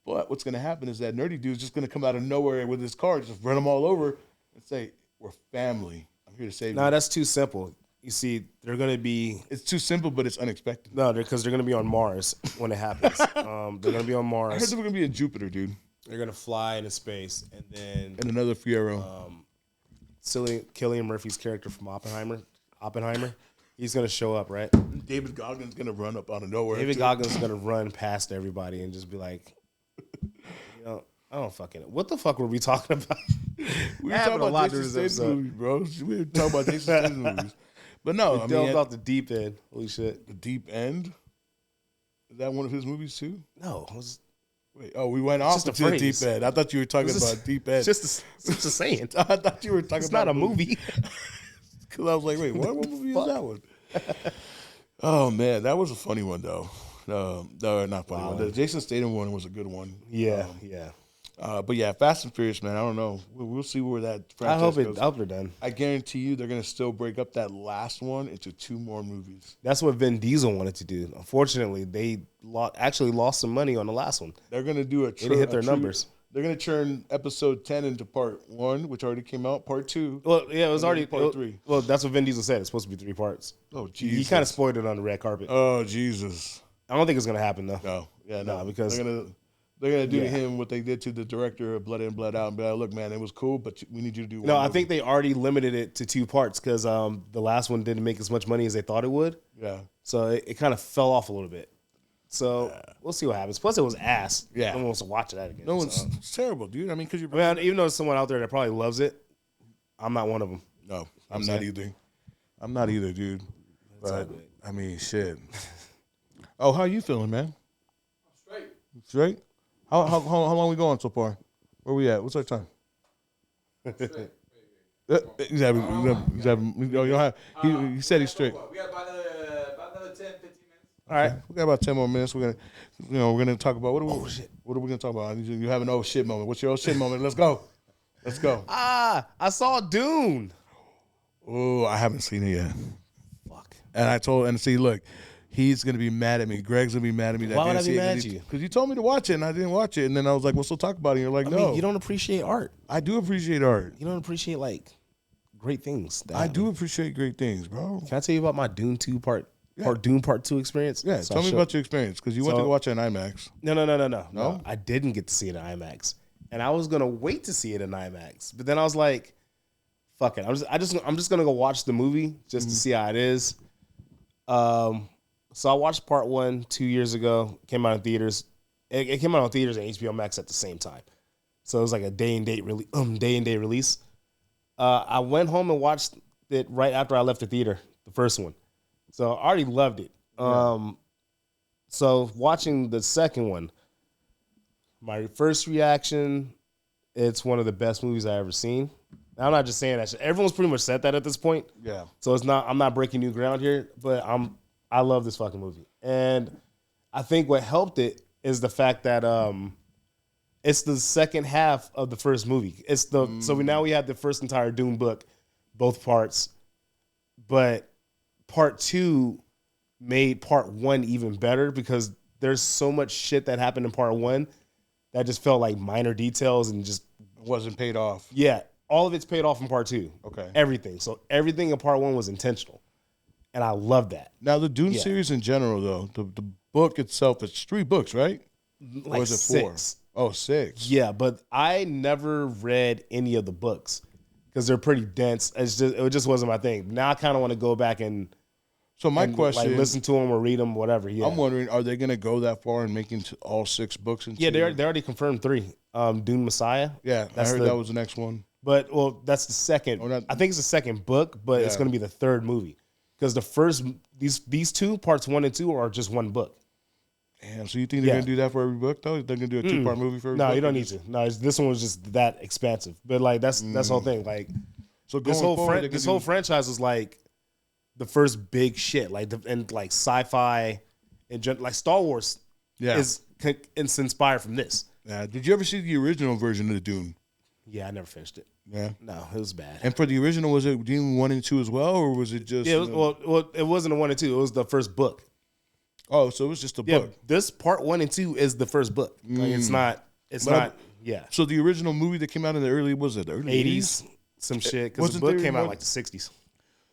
But what's going to happen is that nerdy dude's just going to come out of nowhere with his car, just run them all over, and say, "We're family. I'm here to save you." No, that's too simple. You see, they're going to be... It's too simple, but it's unexpected. No, because they're going to be on Mars when it happens. They're going to be on Mars. I heard they were going to be in Jupiter, dude. They're going to fly into space, and then... And another Fiero. Cillian Murphy's character from Oppenheimer, he's going to show up, right? David Goggins going to run up out of nowhere. David Goggins is going to run past everybody and just be like... I don't fucking know. What the fuck were we talking about? We were talking about Jason Statham movies, bro. We were talking about Jason Statham movies. But no, delved out the deep end. Holy shit. The Deep End? Is that one of his movies too? No. We went off into the Deep End. I thought you were talking about Deep End. It's just a saying. I thought you were talking about a movie. Because I was like, wait, what movie is that one? Oh, man. That was a funny one, though. No, not funny one. The Jason Statham one was a good one. Yeah. But yeah, Fast and Furious, man. I don't know. We'll see where that franchise goes. I hope they're done. I guarantee you, they're gonna still break up that last one into 2 more movies. That's what Vin Diesel wanted to do. Unfortunately, they actually lost some money on the last one. They're gonna do they didn't hit their numbers. They're gonna turn episode 10 into part 1, which already came out. Part 2. Well, yeah, it was already part 3. Well, that's what Vin Diesel said. It's supposed to be 3 parts. Oh, Jesus. He kind of spoiled it on the red carpet. Oh, Jesus. I don't think it's gonna happen though. No. Yeah, no. Because they're gonna do to him what they did to the director of Blood In, Blood Out, and be like, "Look, man, it was cool, but we need you to do one." No, I think they already limited it to 2 parts because the last one didn't make as much money as they thought it would. Yeah. So it kind of fell off a little bit. So we'll see what happens. Plus, it was ass. Yeah. No one wants to watch that again. No one's it's terrible, dude. I mean, because even though there's someone out there that probably loves it, I'm not one of them. No, I'm not either. I'm not either, dude. But I mean, shit. Oh, how you feeling, man? Straight? How long we going so far? Where we at? What's our time? Exactly. He said he's straight. We got about another 10, 15 minutes. All right, we got about 10 more minutes. We're gonna talk about what are we gonna talk about? You have an oh shit moment. What's your oh shit moment? Let's go. I saw Dune. Oh, I haven't seen it yet. Fuck. And see, look, he's gonna be mad at me. Greg's gonna be mad at me. Why would I be mad at you? Because you told me to watch it and I didn't watch it, and then I was like, "Well, still talk about it." And you're like, I "No, mean, you don't appreciate art. I do appreciate art. You don't appreciate like great things. I do appreciate great things, bro." Can I tell you about my Dune 2 Dune Part 2 experience? Yeah, tell me about your experience because you went to watch it in IMAX. No. I didn't get to see it in IMAX, and I was gonna wait to see it in IMAX, but then I was like, "Fuck it, I'm just gonna go watch the movie just to see how it is." So I watched Part 1 2 years ago. Came out in theaters. It came out on theaters and HBO Max at the same time, so it was like a day and day release. I went home and watched it right after I left the theater, the first one. So I already loved it. So watching the second one, my first reaction, it's one of the best movies I ever seen. Now, I'm not just saying that. Everyone's pretty much said that at this point. Yeah. So I'm not breaking new ground here, but I love this fucking movie. And I think what helped it is the fact that it's the second half of the first movie. So we have the first entire Dune book, both parts, but Part 2 made Part 1 even better because there's so much shit that happened in Part 1 that just felt like minor details and just wasn't paid off. Yeah, all of it's paid off in Part 2. Okay. Everything. So everything in Part 1 was intentional. And I love that. Now, the Dune series in general, though, the book itself, it's 3 books, right? Like or is it 4? 6. Oh, 6. Yeah, but I never read any of the books because they're pretty dense. It just wasn't my thing. Now I kind of want to go back and question, like, listen to them or read them, whatever. Yeah. I'm wondering, are they going to go that far in making all 6 books? Yeah, they already confirmed 3. Dune Messiah. Yeah, I heard that was the next one. But that's the second. I think it's the second book, but it's going to be the third movie because the first these 2 parts 1 and 2 are just one book. Damn, so you think they're going to do that for every book though? They're going to do a 2-part movie for every book? No, you don't need to. No, this one was just that expansive. But like that's the whole thing. Like so this whole franchise was like the first big shit, like and like sci-fi and like Star Wars is inspired from this. Yeah. Did you ever see the original version of the Dune? Yeah, I never finished it. Yeah, no, it was bad. And for the original, was it Dune 1 and 2 as well, or was it just? Yeah, it wasn't a 1 and 2. It was the first book. Oh, so it was just a book. This part 1 and 2 is the first book. Like it's not. Yeah. So the original movie that came out in the early 80s, some shit. Because the book came out in like the 60s.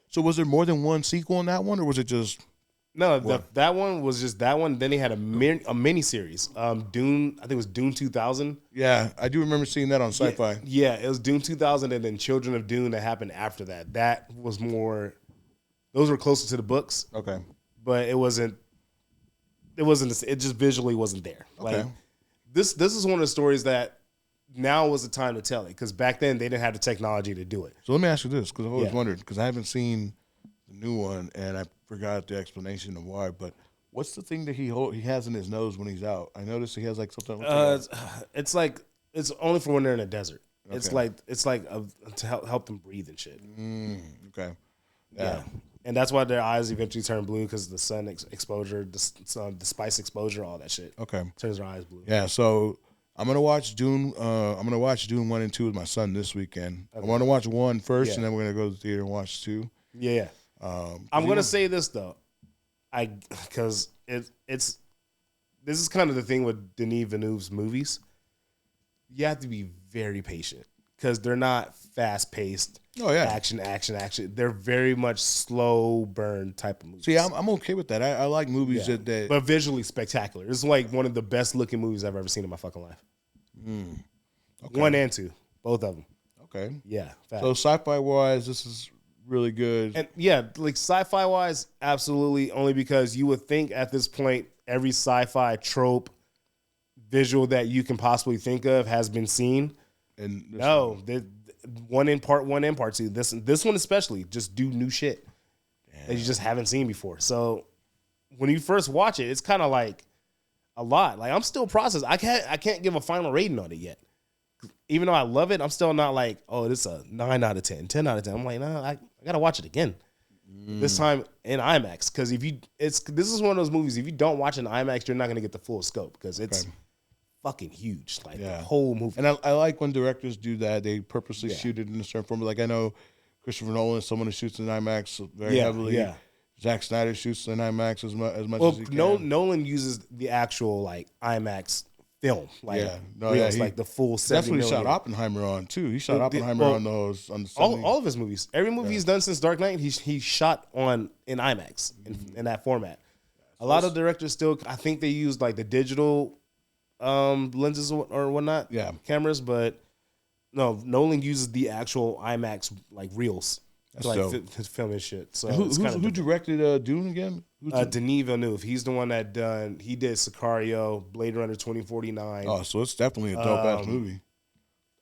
So was there more than one sequel in that one, or was it just? No, that one was just that one. Then they had a mini series. Dune, I think it was Dune 2000. Yeah, I do remember seeing that on Sci-Fi. Yeah, it was Dune 2000, and then Children of Dune that happened after that. That was more. Those were closer to the books. Okay, but it wasn't. It just visually wasn't there. Okay. Like this is one of the stories that now was the time to tell it because back then they didn't have the technology to do it. So let me ask you this because I've always wondered because I haven't seen the new one and I forgot the explanation of why. But what's the thing that he has in his nose when he's out? I noticed he has like something. It's like it's only for when they're in a desert. Okay. It's like to help them breathe and shit. Okay. Yeah. And that's why their eyes eventually turn blue because the sun exposure, the spice exposure, all that shit. Okay. Turns their eyes blue. Yeah. So I'm gonna watch Dune. I'm gonna watch Dune 1 and 2 with my son this weekend. Okay. I want to watch 1 first, and then we're gonna go to the theater and watch 2. Yeah. I'm gonna say this though, because this is kind of the thing with Denis Villeneuve's movies. You have to be very patient because they're not fast paced. Oh yeah, action. They're very much slow burn type of movies. See, I'm okay with that. I like movies that but visually spectacular. This is like one of the best looking movies I've ever seen in my fucking life. Okay. 1 and 2, both of them. Okay. Yeah. Fact. So sci-fi wise, this is really good. And yeah, like sci-fi wise, absolutely. Only because you would think at this point every sci-fi trope, visual that you can possibly think of has been seen. And no, part 1 and part 2. This one especially just do new shit that you just haven't seen before. So when you first watch it, it's kind of like a lot. Like I'm still processing. I can't give a final rating on it yet even though I love it, I'm still not like, oh, this is a 9 out of 10, 10 out of 10. I'm like, nah, I gotta watch it again. This time in IMAX, because this is one of those movies. If you don't watch it in IMAX, you're not gonna get the full scope because it's fucking huge, like the whole movie. And I like when directors do that. They purposely shoot it in a certain form. Like I know Christopher Nolan is someone who shoots in IMAX very heavily. Yeah. Zack Snyder shoots in IMAX as much as he can. Nolan uses the actual like IMAX film, like like the full 70 That's what he shot Oppenheimer on too. He shot Oppenheimer on those on the 70. all of his movies. Every movie he's done since Dark Knight, he shot in IMAX in that format. A lot of directors still, I think they use like the digital lenses or whatnot, cameras, but no, Nolan uses the actual IMAX like reels to like film his shit. So who directed Dune again? Denis Villeneuve. He's the one that he did Sicario, Blade Runner 2049. Oh, so it's definitely a dope ass movie.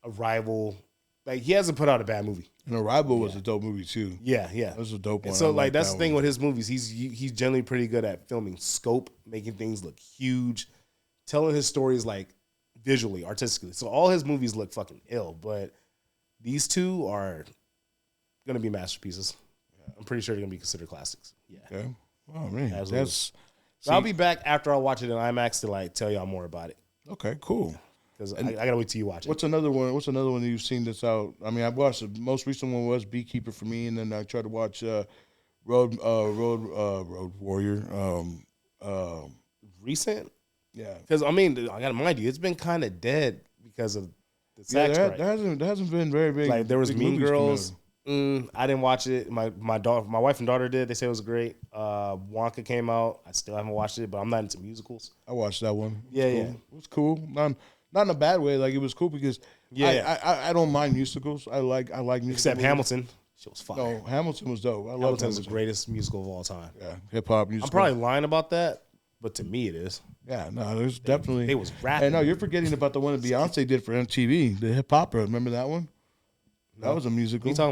Arrival. Like he hasn't put out a bad movie. And Arrival was a dope movie too. Yeah. That was a dope one. And so like that's the thing with his movies. He's generally pretty good at filming scope, making things look huge, telling his stories like visually, artistically. So all his movies look fucking ill, but these two are gonna be masterpieces. I'm pretty sure they're gonna be considered classics. Yeah. Okay. Oh man, I'll be back after I watch it in IMAX to like tell y'all more about it. Okay, cool. Because I gotta wait till you watch it. What's another one that you've seen that's out? I mean, I watched the most recent one was Beekeeper for me, and then I tried to watch Road Warrior. Recent? Yeah. Because I mean, I gotta mind you, it's been kind of dead because of the sex. There hasn't been very big. Like there was Mean Girls. I didn't watch it. My wife and daughter did. They say it was great. Wonka came out. I still haven't watched it, but I'm not into musicals. I watched that one. It was cool. Not in a bad way. Like it was cool because I don't mind musicals. I like musicals. Except Hamilton. She was fire. No, Hamilton was dope. Hamilton's the greatest musical of all time. Yeah, hip hop musical. I'm probably lying about that, but to me it is. Yeah, no, there's definitely. They was rapping. Hey, no, you're forgetting about the one that Beyonce did for MTV, the hip hopper. Remember that one? That was a musical. What are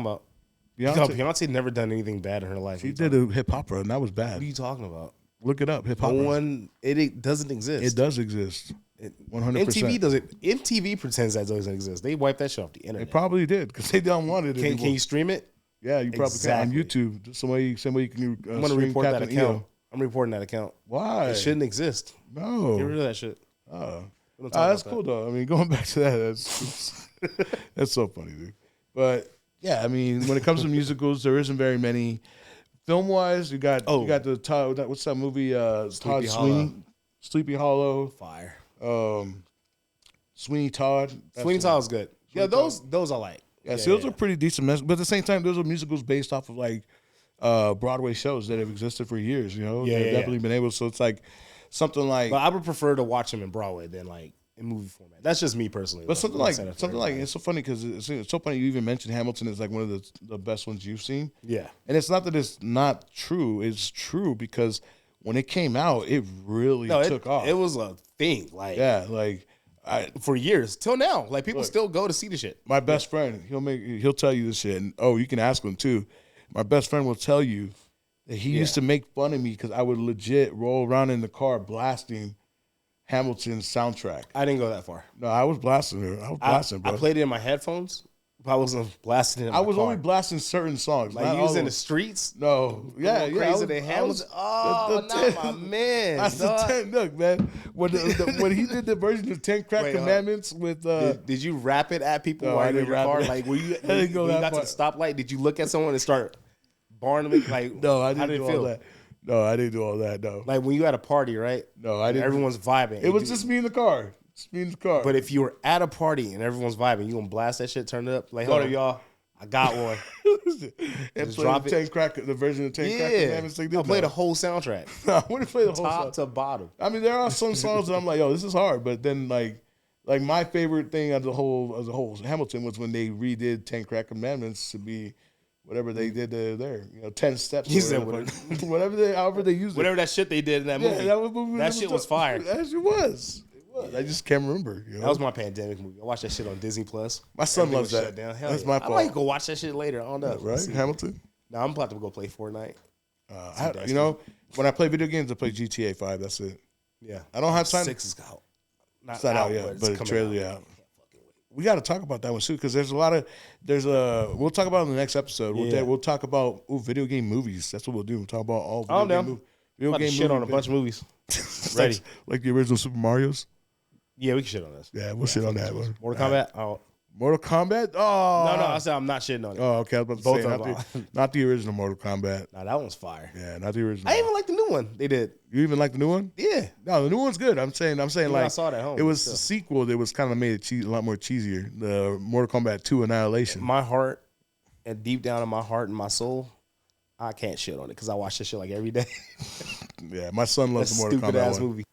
you talking about? Beyonce never done anything bad in her life. She did a hip hopper, and that was bad. What are you talking about? Look it up, hip hopper. It doesn't exist. It does exist. 100%. MTV doesn't. MTV pretends that doesn't exist. They wiped that shit off the internet. They probably did because they don't want it anymore. Can you stream it? Yeah, you probably can on YouTube. Same way you can. I'm gonna report that account. I'm reporting that account. Why? It shouldn't exist. No. Get rid of that shit. That's cool though. I mean, going back to that, that's so funny, dude. But yeah, I mean, when it comes to musicals, there isn't very many. Film wise, you got the Todd. What's that movie? Todd Sweeney, Sleepy Hollow, fire. Sweeney Todd. Sweeney Todd's good. Yeah, those I like. Yeah, so those are pretty decent. But at the same time, those are musicals based off of like Broadway shows that have existed for years. You know, they've definitely been able. So it's like something like. But I would prefer to watch them in Broadway than like in movie format. That's just me personally. But something like it's so funny because it's so funny you even mentioned Hamilton is like one of the best ones you've seen. Yeah, and it's not that it's not true. It's true because when it came out, it really took off. It was a thing. Like for years till now. Like people still go to see the shit. My best friend, he'll tell you this shit, and you can ask him too. My best friend will tell you that he used to make fun of me because I would legit roll around in the car blasting Hamilton's soundtrack. I didn't go that far. No, I was blasting her. I was blasting, bro. I played it in my headphones, but I wasn't blasting it in my car. Only blasting certain songs. Like you was in the streets? No. Yeah. Crazy than Hamilton. Not my man. That's the 10. Look, man. When he did the version of 10 Crack Commandments with... Did you rap it at people while you were in your car? Like, when you got to the stoplight, did you look at someone and start barring them? Like, no, I didn't do all that. No, I didn't do all that, no. Like when you at a party, right? No, I didn't. Everyone's vibing. It was just me in the car. But if you were at a party and everyone's vibing, you gonna blast that shit, turn it up? Like, hold up, y'all. I got one. And drop it. The version of 10 Crack Commandments. I played the whole soundtrack. No, I wouldn't play the whole top to bottom. I mean, there are some songs that I'm like, yo, this is hard. But then like my favorite thing as a whole Hamilton was when they redid 10 Crack Commandments to be whatever they did there, 10 steps. You said however they used it. Whatever that shit they did in that movie. That shit was fire. That shit was. I just can't remember. That was my pandemic movie. I watched that shit on Disney Plus. My son loves that. That's my fault. I might go watch that shit later. I don't know. Right, Hamilton? No, I'm about to go play Fortnite. When I play video games, I play GTA 5. That's it. Yeah. I don't have time. 6 is out. It's not out yet, but the trailer out. We got to talk about that one too, because we'll talk about it in the next episode. We'll talk about video game movies. That's what we'll do. We'll talk about all video game shit on a bunch of movies. Ready. Like the original Super Mario's. Yeah, we can shit on this. Yeah, we'll shit on that one. Mortal Kombat? Oh. Mortal Kombat? Oh. No, I said I'm not shitting on it. Oh, okay. I was about to say, not the original Mortal Kombat. Nah, that one's fire. Yeah, not the original. I even like the new one they did. You even like the new one? Yeah. No, the new one's good. I'm saying like, I saw it at home. It was a sequel that was kind of made it a lot more cheesier. The Mortal Kombat 2 Annihilation. My heart, and deep down in my heart and my soul, I can't shit on it because I watch this shit like every day. Yeah, my son loves the Mortal Kombat stupid ass one. movie.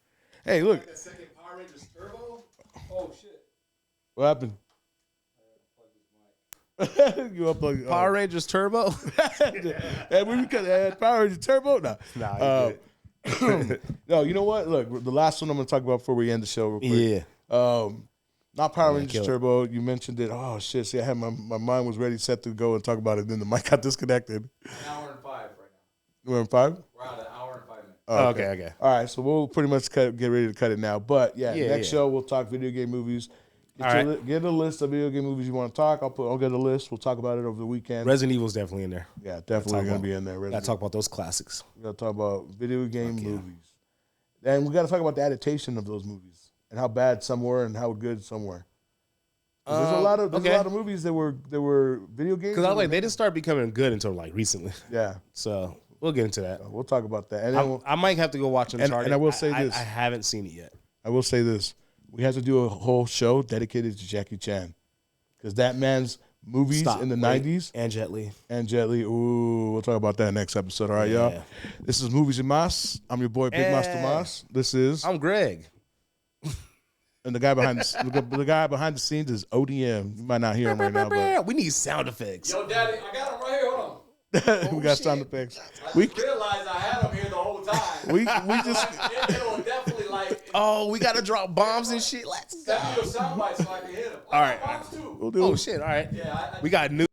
Hey, look. The second Power Rangers Turbo? Oh, shit. What happened? You unplugged Power Rangers Turbo? Hey, when we cut Power Rangers Turbo? Nah. No, you know what? Look, the last one I'm going to talk about before we end the show real quick. Yeah. Not Power Rangers Turbo. You mentioned it. Oh, shit. See, I had my mind was ready, set to go and talk about it. Then the mic got disconnected. An hour and 5 right now. We're in 5? We're at an hour and 5 minutes. Oh, okay. All right, so we'll pretty much get ready to cut it now. But, next show we'll talk video game movies. Get a list of video game movies you want to talk. I'll get a list. We'll talk about it over the weekend. Resident Evil's definitely in there. Yeah, definitely going to be in there. Got to talk about those classics. We got to talk about video game movies. And we got to talk about the adaptation of those movies and how bad some were and how good some were. There's a lot of movies that were video games. Because they didn't start becoming good until like recently. Yeah. So we'll get into that. We'll talk about that. And then I might have to go watch Uncharted. And I will say this. I haven't seen it yet. I will say this. We have to do a whole show dedicated to Jackie Chan. Because that man's movies in the 90s. And Jet Li. Ooh, we'll talk about that next episode. All right, y'all. This is Movies and Mas. I'm your boy, Big Mas Tomas. This is... I'm Greg. And the guy behind the scenes is ODM. You might not hear him right now, but... We need sound effects. Yo, Daddy, I got him right here. Hold on. We got sound effects. I just realized I had him here the whole time. We just... It will definitely we got to drop bombs and shit. Let's go. send me your sound bites so I can hit him. All right. Bombs too. We'll do Oh, shit. All right. Yeah, we got new.